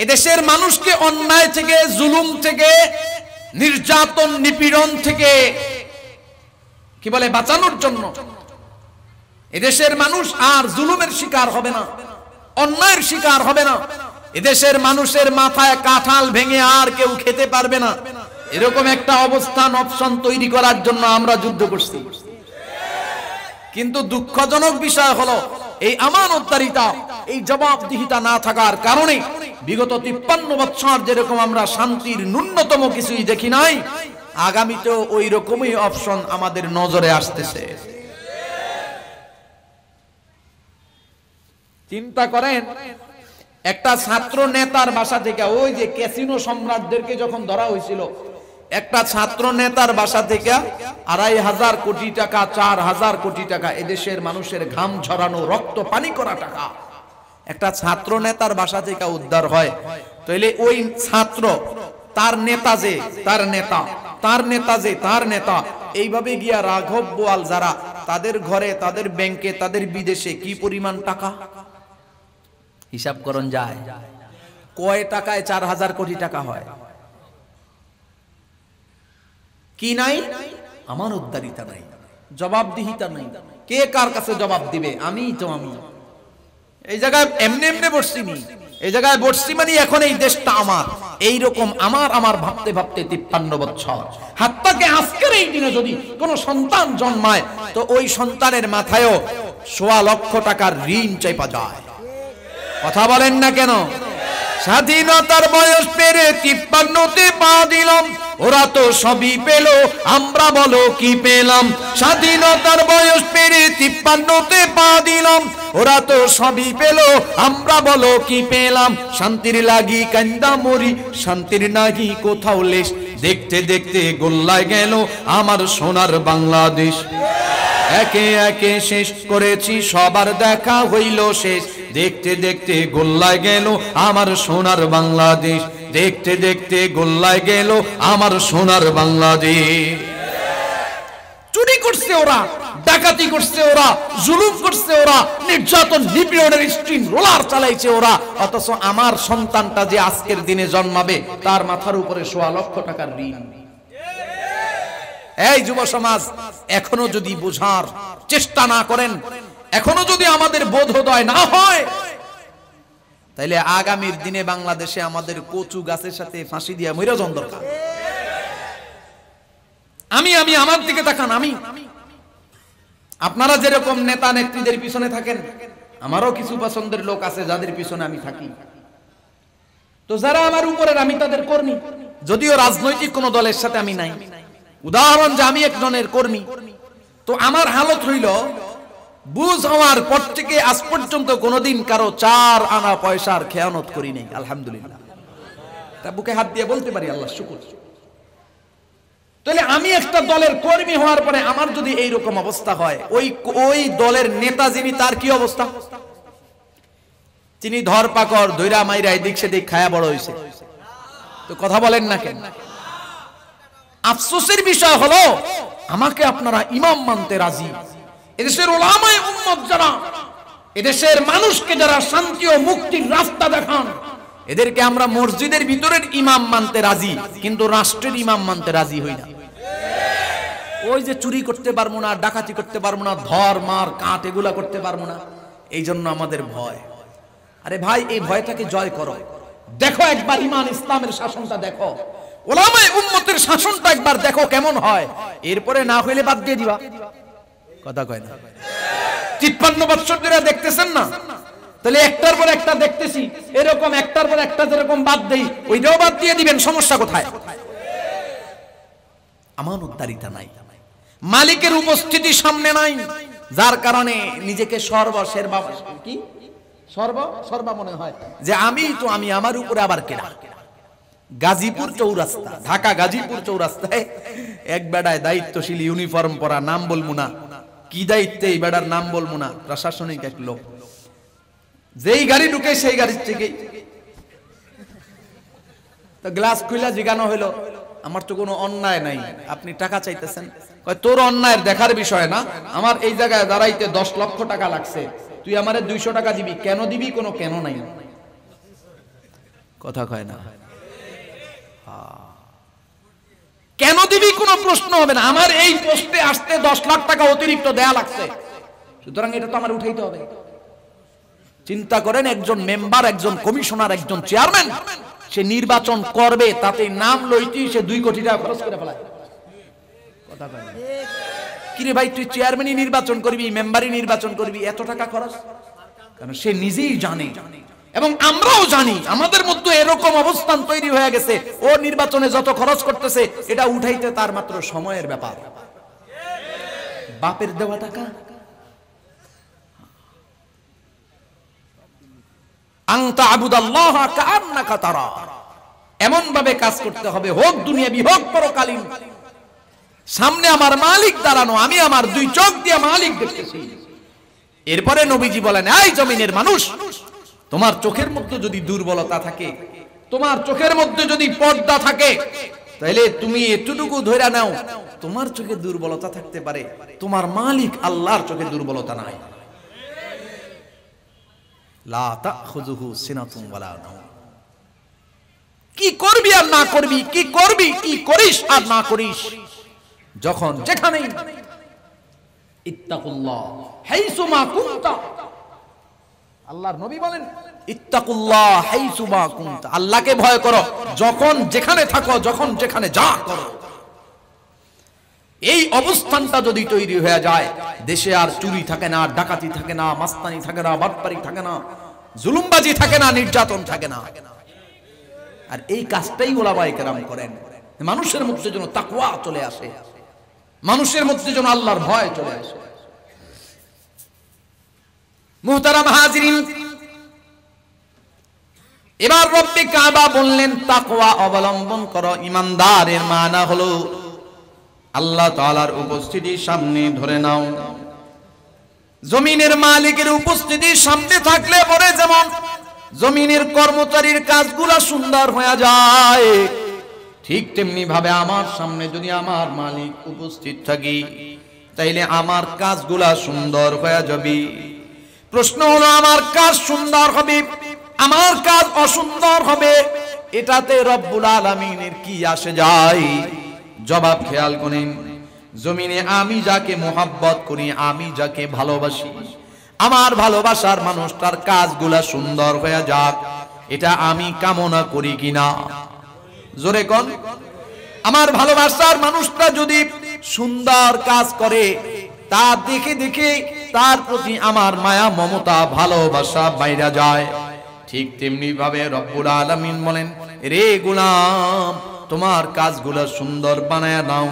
এদেশের মানুষকে অন্যায় থেকে, জুলুম থেকে, নির্যাতন নিপীড়ন থেকে কি বলে বাঁচানোর জন্য এদেশের মানুষ আর জুলুমের শিকার হবে না, অন্যায়ের শিকার হবে না। এদেশের মানুষের মাথায় কাঁঠাল ভেঙে আর কেউ খেতে পারবে না, এরকম একটা অবস্থান অপশন তৈরি করার জন্য আমরা যুদ্ধ করছি। কিন্তু দুঃখজনক বিষয় হলো এই আমানতদারিতা, এই জবাবদিহিতা না থাকার কারণে বিগত 53 বছর যেরকম আমরা শান্তির ন্যূনতম কিছুই দেখি নাই, আগামীতেও ওই রকমই অপশন আমাদের নজরে আসতেছে। চিন্তা করেন, একটা ছাত্র নেতার বাসা থেকে, ওই যে ক্যাসিনো সম্রাটদেরকে যখন ধরা হয়েছিল, একটা ছাত্র নেতার বাসা থেকে 2500 কোটি টাকা, 4000 কোটি টাকা, এদেশের মানুষের ঘাম ঝরানো, রক্ত পানি করা টাকা একটা ছাত্র নেতার বাসা থেকে উদ্ধার হয়। তাইলে ওই ছাত্র, তার নেতা যে, তার নেতা, তার নেতা যে, তার নেতা, এইভাবে গিয়া রাঘব বোয়াল যারা, তাদের ঘরে, তাদের ব্যাংকে, তাদের বিদেশে কি পরিমাণ টাকা হিসাব করন যায়? কয় টাকায় 4000 কোটি টাকা হয়? কি নাই? আমানতদারিতা নাই, জবাবদিহিতা নাই। কে কার কাছে জবাব দিবে? আমি তো আমি। এই জায়গায় এমনি এমনি বসছি নি, এই জায়গায় বসছি মানে এখন এই দেশটা আমার, এইরকম আমার ভাবতে ভাবতে 53 বছর। হাত্তাকে আজকের এই দিনে যদি কোনো সন্তান জন্মায়, তো ওই সন্তানের মাথায়ও 1.25 লাখ টাকার ঋণ চাইপা যায়। কথা বলেন না কেন? স্বাধীনতার বয়স পেরে 53তে পা দিলাম, ওরা তো সবই পেল, আমরা বলো কি পেলাম। স্বাধীনতার বয়স পেরে 53তে পা দিলাম, ওরা তো সবই পেল, আমরা বলো কি পেলাম। শান্তির লাগি কান্দা মরি, শান্তির নাহি কোথাও লেশ, দেখতে দেখতে গোল্লায় গেল আমার সোনার বাংলাদেশ। একে একে শেষ করেছি, সবার দেখা হইল শেষ, দেখতে দেখতে গোল্লায় গেল আমার সোনার বাংলাদেশ, দেখতে দেখতে গোল্লায় গেল আমার সোনার বাংলাদেশ। চুরি করছে ওরা, ডাকাতি করছে ওরা, জুলুম করছে ওরা, নির্যাতন নিপীড়নের স্ট্রিম রোলার চালাইছে ওরা, অথচ আমার সন্তানটা যে আজকের দিনে জন্মাবে তার মাথার উপরে 1.5 লক্ষ টাকার ঋণ। এই যুব সমাজ, এখনো যদি বোঝার চেষ্টা না করেন, এখনো যদি আমাদের বোধোদয় না হয়, তাইলে আগামীর দিনে বাংলাদেশে আমাদের কচু গাছের সাথে ফাঁসি দিয়া মইরা যাওয়ার দরকার। আমি আমার দিকে তাকান। আমি আপনারা যেরকম নেতা নেত্রীদের পিছনে থাকেন, আমারও কিছু পছন্দের লোক আছে যাদের পিছনে আমি থাকি। তো যারা আমার উপরের, আমি তাদের কর্মী, যদিও রাজনৈতিক কোন দলের সাথে আমি নাই। উদাহরণ যে আমি একজনের কর্মী, তো আমার হালত হইল বুঝ হওয়ার পর থেকে আজ পর্যন্ত কোনোদিন কারো 4 আনা পয়সার খেয়ানত করি নাই, আলহামদুলিল্লাহ। তা বুকে হাত দিয়ে বলতে পারি আল্লাহ শুকর। তাহলে আমি একটা দলের কর্মী হওয়ার পরে আমার যদি এইরকম অবস্থা হয়, ওই দলের নেতা যিনি, তার কি অবস্থা? তিনি ধরপাকড় ধৈরা মাইরা এদিক সেদিক খায়া বড় হয়েছে। তো কথা বলেন না কেন? আফসোসের বিষয় হলো আমাকে আপনারা ইমাম মানতে রাজি, এদেশের উলামায়ে উম্মত যারা, এদেশের মানুষকে যারা শান্তি ও মুক্তির রাস্তা দেখান, এদেরকে আমরা মসজিদের ভিতরের ইমাম মানতে রাজি, কিন্তু রাষ্ট্রের ইমাম মানতে রাজি হই না। ওই যে চুরি করতে পারবো না, ডাকাতি করতে পারবো না, ধর মার কাট এগুলা করতে পারবো না, এই জন্য আমাদের ভয়। আরে ভাই, এই ভয়টাকে জয় করো। দেখো একবার ইমান ইসলামের শাসনটা দেখো, উলামায়ে উম্মতের শাসনটা একবার দেখো কেমন হয়, এরপরে না হইলে বাদ দিয়ে দিবা। কথা কয় না? 53 বছর ধরে দেখতেছেন না, তাহলে একটার পর একটা দেখতেছি, এরকম একটার পর একটা যেরকম বাদ দেই, ওইটাও বাদ দিয়ে দিবেন। সমস্যা কোথায়? আমানতদারিতা নাই, মালিকের উপস্থিতি সামনে নাই, যার কারণে নিজেকে সর্বশেরবা কি সর্বা মনে হয় যে আমি আমার উপরে আবার কেনা। গাজীপুর চৌরাস্তা, ঢাকা গাজীপুর চৌরাস্তায় এক বেড়ায় দায়িত্বশীল ইউনিফর্ম পরা, নাম বলবো না কি দায়িত্বে, এই বেড়ার নাম বলবো না, প্রশাসনিক এক লোক, যেই গাড়ি ঢুকে সেই গাড়ির থেকে তো গ্লাস খুলে জিজ্ঞানো হলো, আমার তো কোনো অন্যায় নাই, আপনি টাকা চাইতেছেন? কয় তোর অন্যায়ের দেখার বিষয় না, আমার এই জায়গায় দাঁড়াইতে 10 লক্ষ টাকা লাগছে, তুই আমারে 200 টাকা দিবি, কেন দিবি? কোনো কেন নাই। কথা কয় না? কেন দিবি কোনো প্রশ্ন হবে না, আমার এই পোস্টে আসতে 10 লাখ টাকা অতিরিক্ত দেয়া লাগছে, সুতরাং এটা তো আমার উঠাইতে হবে। চিন্তা করেন, একজন মেম্বার, একজন কমিশনার, একজন চেয়ারম্যান, সে নির্বাচন করবে, তাতে নাম লইতেই সে 2 কোটি টাকা খরচ করে ফেলায়। কথা কয় না? কিরে ভাই, তুই চেয়ারম্যানই নির্বাচন করবি, মেম্বারই নির্বাচন করবি, এত টাকা খরচ? কারণ সে নিজেই জানে, এবং আমরাও জানি, আমাদের মধ্যে এরকম অবস্থান তৈরি হয়ে গেছে, ও নির্বাচনে যত খরচ করতেছে এটা উঠাইতে তার মাত্র সময়ের ব্যাপার। বাপের দেওয়া টাকা, আনতা আবুদাল্লাহা কাআন্নাকা তারা, এমন ভাবে কাজ করতে হবে, হোক দুনিয়াবি হোক পরকালীন, সামনে আমার মালিক দাঁড়ানো, আমি আমার 2 চোখ দিয়ে মালিক দেখতেছি। এরপরে নবীজি বলেন, এই জমিনের মানুষ, তোমার চোখের মধ্যে যদি দুর্বলতা থাকে, তোমার চোখের মধ্যে যদি পর্দা থাকে, তাহলে তুমি এতটুকু ধরে নাও, তোমার চোখে দুর্বলতা থাকতে পারে, তোমার মালিক আল্লাহর চোখে দুর্বলতা নাই। লা তাখুযুহু সিনাতুন ওয়ালা নাওম। কি করবি আর না করবি, কি করবি কি করিস আর না করিস, যখন যেখানেই ইত্তাকুল্লাহ হাইসুমা কুনতা, আল্লাহর নবী বলেন ইত্তাকুল্লাহ হাইসুমা কুনতা, আল্লাহকে ভয় করো যখন যেখানে থাকো, যখন যেখানে যা করো। এই অবস্থানটা যদি তৈরি হয়ে যায়, দেশে আর চুরি থাকে না, ডাকাতি থাকে না, মাস্তানি থাকে না, বাটপারি থাকে না, জুলুমবাজি থাকে না, নির্যাতন থাকে না। আর এই কাজটাই ওলামায়ে কেরাম করেন, মানুষের মধ্যে যেন তাকওয়া চলে আসে, মানুষের মধ্যে যেন আল্লাহর ভয় চলে আসে। মুহতারাম হাজিরিন, এবার রব্বে কাবা বললেন তাকওয়া অবলম্বন করো। ইমানদারের মানা হলো আল্লাহ তাআলার উপস্থিতির সামনে ধরে নাও। জমিনের মালিকের উপস্থিতির সামনে থাকলে পরে যেমন জমিনের কর্মচারীর কাজগুলো সুন্দর হয়ে যায়, ঠিক তেমনি ভাবে আমার সামনে যদি আমার মালিক উপস্থিত থাকে তাইলে আমার কাজগুলা সুন্দর হয়ে যাবে। প্রশ্ন হলো আমার কাজ সুন্দর হবে, আমার কাজ অসুন্দর হবে, এটাতে রব্বুল আলামিনের কি আসে যায়? জবাব খেয়াল করেন, জমিনে আমি যাকে মোহাব্বত করি, আমি যাকে ভালোবাসি, আমার ভালোবাসার মানুষটার কাজগুলা সুন্দর হয়ে যাক, এটা আমি কামনা করি কিনা? জোরে কোন? আমার ভালোবাসার মানুষটা যদি সুন্দর কাজ করে, তা দেখে দেখে তার প্রতি আমার মায়া মমতা ভালোবাসা বাইরা যায়। ঠিক তেমনি ভাবে রব্বুল আলামিন বলেন, রে গোলাম তোমার কাজগুলো সুন্দর বানায়া নাও,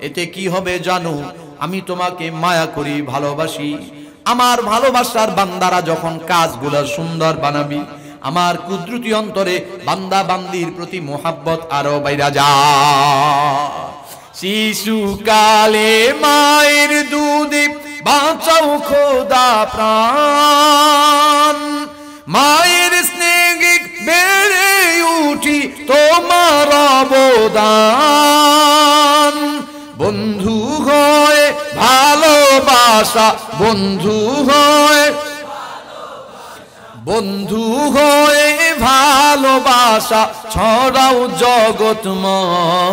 এতে কি হবে জানো? আমি তোমাকে মায়া করি, ভালোবাসি। আমার ভালোবাসার বান্দারা যখন কাজগুলো সুন্দর বানাবি, আমার কুদরতি অন্তরে বান্দা বান্দির প্রতি মোহাব্বত আরো বাইরা যায়। শিশুকালে মায়ের দুধে বাঁচাও খোদা প্রাণ, মায়ের স্নেহে বেড়ে উঠি তোমার অবদান। বন্ধু হয় ভালোবাসা, বন্ধু হয়, বন্ধু হয়ে ভালোবাসা ছড়াও জগৎময়।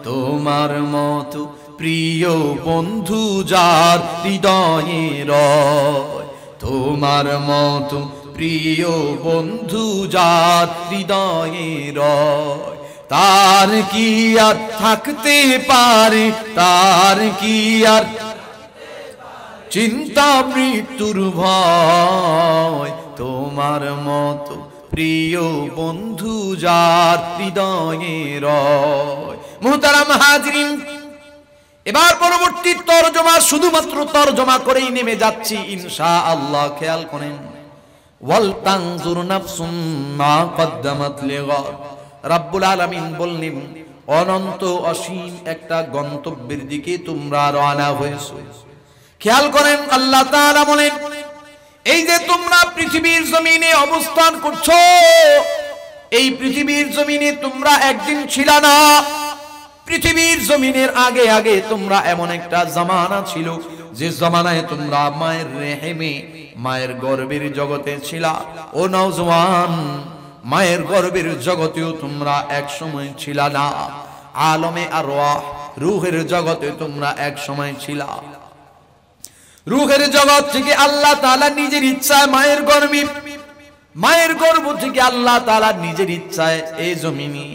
তোমার মতো প্রিয় বন্ধু যার হৃদয়ে রয়, তোমার মতো প্রিয় বন্ধু যার হৃদয়ে রয়, তার কি আর থাকতে পারে, তার কি আর চিন্তা মৃত্যুর ভয়। তোমার মতো প্রিয় বন্ধু যার হৃদয়ে রয়। মুহতারাম হাজিরিন, এবার পরবর্তী তরজমা শুধুমাত্র তরজমা করেই নেমে যাচ্ছি ইনশাআল্লাহ। খেয়াল করেন, ওয়াল তানজুর নাফসুম মা কদ্দামাত লিগাদ। রব্বুল আলামিন বললেন, অনন্ত অসীম একটা গন্তব্যের দিকে তোমরা রওনা হয়েছো। খেয়াল করেন, আল্লাহ তাআলা বলেন, এই যে তোমরা পৃথিবীর জমিনে অবস্থান করছো, এই পৃথিবীর জমিনে তোমরা একদিন ছিল না। পৃথিবীর জমিনের আগে আগে তোমরা এমন একটা জামানা ছিল, যে জামানায় তোমরা মায়ের রেহেমে, মায়ের গর্ভের জগতে ছিলা। ও নওজওয়ান, মায়ের গর্ভের জগতেও তোমরা এক সময় ছিলা না। আলমে আরওয়াহ, রূহের জগতে তোমরা এক সময় ছিলা। রূহের জগৎ থেকে আল্লাহ তাআলা নিজের ইচ্ছায় মায়ের গর্ভে, মায়ের গর্ভ থেকে আল্লাহ তাআলা নিজের ইচ্ছায় এই জমিনে।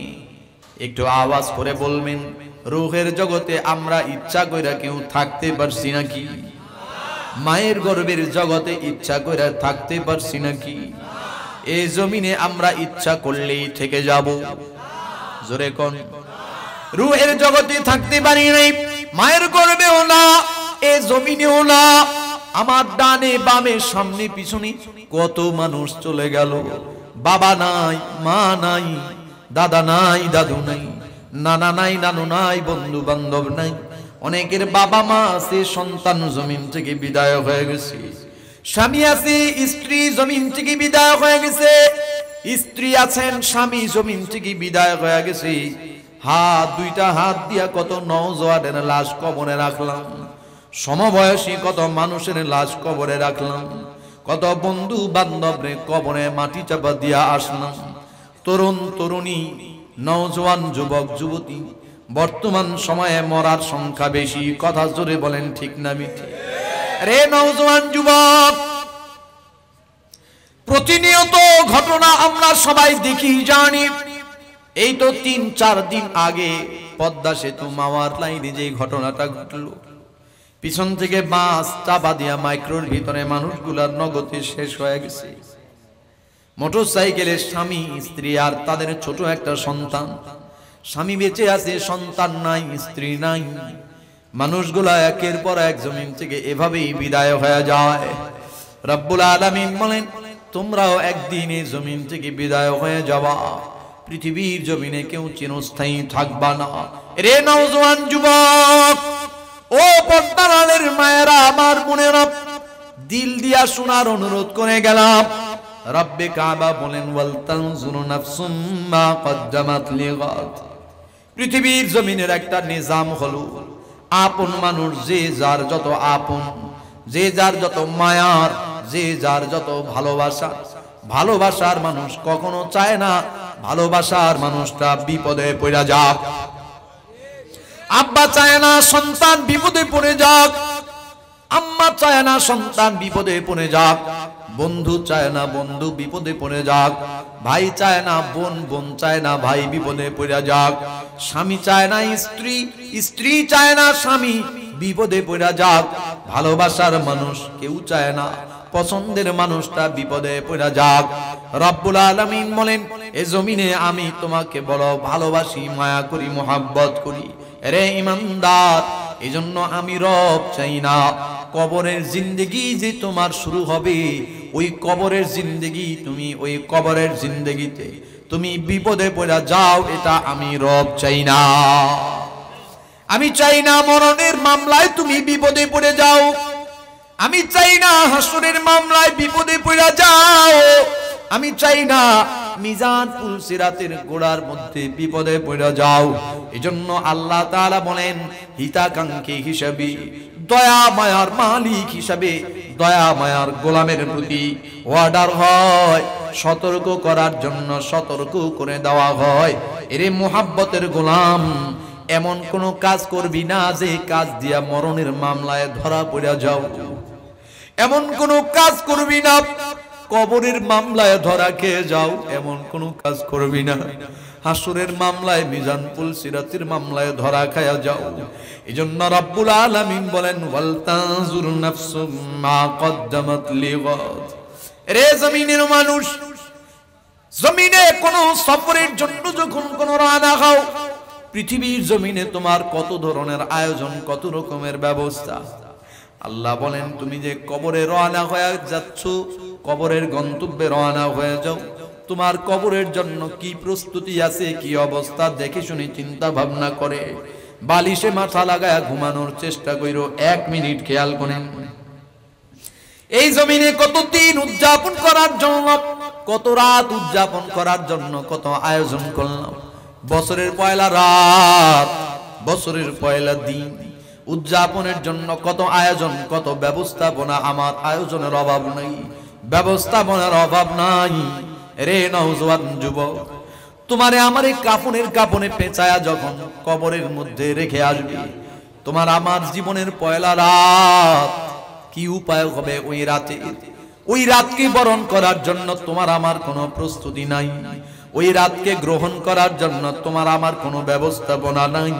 একটু আওয়াজ করে বলবেন, রূহের জগতে আমরা ইচ্ছা কইরা কেউ থাকতে পারছি নাকি? মায়ের গর্ভের জগতে ইচ্ছা কইরা থাকতে পারছি নাকি? এই জমিনে আমরা ইচ্ছা করলেই থেকে যাব। জোরে কোন? রূহের জগতে থাকতে পারি নাই, মায়ের গর্ভেও না, এই জমিনেও না। আমার ডানে বামে সামনে পিছনে কত মানুষ চলে গেল। বাবা নাই, মা নাই, দাদা নাই, দাদু নাই, নানা নাই, নানু নাই, বন্ধু বান্ধব নাই। অনেকের বাবা মা আছে, সন্তান জমিন থেকে বিদায় হয়ে গেছে। স্বামী আছে, স্ত্রী জমিন থেকে বিদায় হয়ে গেছে। স্ত্রী আছেন, স্বামী জমিন থেকে বিদায় হয়ে গেছে। দুইটা হাত দিয়া কত নওজওয়ানের লাশ কবরে রাখলাম, সমবয়সী কত মানুষের লাশ কবরে রাখলাম, কত বন্ধু বান্ধবরে কবরে মাটি চাপা দিয়া আসলাম। তরুণ তরুণী, নওজওয়ান যুবক যুবতী, বর্তমান সময়ে মরার সংখ্যা বেশি। কথা জোরে বলেন, ঠিক না মিথ্যে? রে নওজওয়ান যুবক, প্রতিনিয়ত ঘটনা আমরা সবাই দেখি, জানি। এই তো ৩-৪ দিন আগে পদ্মা সেতু মাওয়ার লাইনে যে ঘটনাটা ঘটলো, পিছন থেকে বাস চাপা দিয়া মাইক্রোর ভিতরে মানুষগুলার নগদে শেষ হয়ে গেছে। মোটরসাইকেলের স্বামী স্ত্রী আর তাদের ছোট একটা সন্তান। স্বামী বেঁচে আছে, সন্তান নাই, স্ত্রী নাই। মানুষগুলা একের পর এক জমিন থেকে এভাবেই বিদায় হয়ে যায়। রব্বুল আলামিন বলেন, তোমরাও একদিন এই জমিন থেকে বিদায় হয়ে যাবা। পৃথিবীর জমিনে কেউ চিরস্থায়ী থাকবা না। রে নওজোয়ান যুবক, ও পর্দার আড়ালের মায়েরা, আমার বোনেরা, দিল দিয়া শোনার অনুরোধ করে গেলাম। রব্বে কাবা বলেন, ওয়াল তানজুরু নাফসুম মা কদ্দামাত লিগাদ। পৃথিবীর জমিনের একটা নিজাম হলো, আপন মানুষ যে যার যত আপন, যে যার যত মায়ার, যে যার যত ভালোবাসা। ভালোবাসার মানুষ কখনো চায় না ভালোবাসার মানুষটা বিপদে পড়ে যাক। আব্বা চায় না সন্তান বিপদে পড়ে যাক, আম্মা চায় না সন্তান বিপদে পড়ে যাক, বন্ধু চায় না বন্ধু বিপদে পড়ে যাক, ভাই চায় না বোন, বোন চায় না ভাই বিপদে পড়ে যাক, স্বামী চায় না স্ত্রী, স্ত্রী চায় না স্বামী বিপদে পড়ে যাক। ভালোবাসার মানুষ কেউ চায় না পছন্দের মানুষটা বিপদে পড়ে যাক। রব্বুল আলামিন বলেন, এ জমিনে আমি তোমাকে বড় ভালোবাসি, মায়া করি, মোহাব্বত করি। রে ইমানদার, এজন্য আমি রব চাই না কবরের জিন্দেগি যে তোমার শুরু হবে, ওই কবরের জিন্দেগি, তুমি ওই কবরের জিন্দেগিতে তুমি বিপদে পড়ে যাও, এটা আমি রব চাই না। আমি চাই না মরণের মামলায় তুমি বিপদে পড়ে যাও, আমি চাই না হাসরের মামলায় বিপদে পড়ে যাও, আমি চাই না মিজান পুলসিরাতের গোড়ার মধ্যে বিপদে পড়ে যাও। এজন্য আল্লাহ তাআলা বলেন, হিতাকাঙ্ক্ষী হিসেবে, দয়া মায়ার মালিক হিসেবে দয়া মায়ার গোলামের প্রতি অর্ডার হয়, সতর্ক করার জন্য সতর্ক করে দেওয়া হয়। এরে মুহাব্বতের গোলাম, এমন কোন কাজ করবি না যে কাজ দিয়া মরণের মামলায় ধরা পড়ে যাও। এমন কোন কাজ করবি না কবরের মামলায় ধরা খেয়ে যাও, এমন কোন কাজ করবি না হাসরের মামলায়, মিজান পুলসিরাতের মামলায় ধরা খায়া যাও। এজন্য রব্বুল আলামিন বলেন, ওয়াল তানজুর নাফসুম মা কদ্দামাত লিগাদ। রে জমিনের মানুষ, জমিনে কোন সফরের জন্য যখন কোন রওনা হও, পৃথিবীর জমিনে তোমার কত ধরনের আয়োজন, কত রকমের ব্যবস্থা। আল্লাহ বলেন, তুমি যে কবরে রওনা হয়ে যাচ্ছ, কবরের গন্তব্যে রওনা হয়ে যাও, তোমার কবরের জন্য কি প্রস্তুতি আছে, কি অবস্থা, দেখে শুনে চিন্তা ভাবনা করে বালিশে মাথা লাগায় ঘুমানোর চেষ্টা করো। 1 মিনিট খেয়াল করেন, এই জমিনে কত দিন উদযাপন করার জন্য, কত রাত উদযাপন করার জন্য কত আয়োজন করলাম। বছরের পয়লা রাত, বছরের পয়লা দিন উদযাপনের জন্য কত আয়োজন, কত ব্যবস্থাপনা। আমার আয়োজনের অভাব নাই, ব্যবস্থাপনার অভাব নাই। রে নওজোয়ান যুবক, তোমারে আমার এই কাপনে পেঁচায়া যখন কবরের মধ্যে রেখে আসবে, তোমার আমার জীবনের পয়লা রাত কি উপায় হবে ওই রাতে? ওই রাতকে বরণ করার জন্য তোমার আমার কোনো প্রস্তুতি নাই, ওই রাতকে গ্রহণ করার জন্য তোমার আমার কোনো ব্যবস্থাপনা নাই।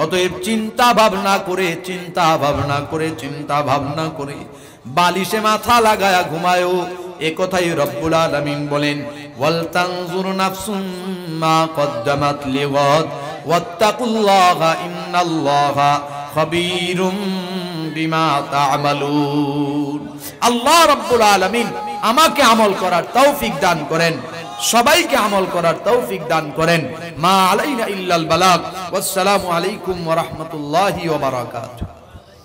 অতএব চিন্তা ভাবনা করে বালিশে মাথা লাগায়া ঘুমায়ো। এ কথাই রব্বুল আলামিন বলেন, ওয়াল তানজুর নাফসুম মা কদ্দামাত লিগাদ ওয়াত্তাকুল্লাহা ইন্নাল্লাহা খাবীরুম বিমা তা'মালুন। আল্লাহ রাব্বুল আলামিন আমাকে আমল করার তৌফিক দান করেন, সবাইকে আমল করার তৌফিক দান করেন। মা আলাইনা ইল্লাল বালাগ। ওয়াসসালামু আলাইকুম ওয়া রাহমাতুল্লাহি ওয়া বারাকাতুহু।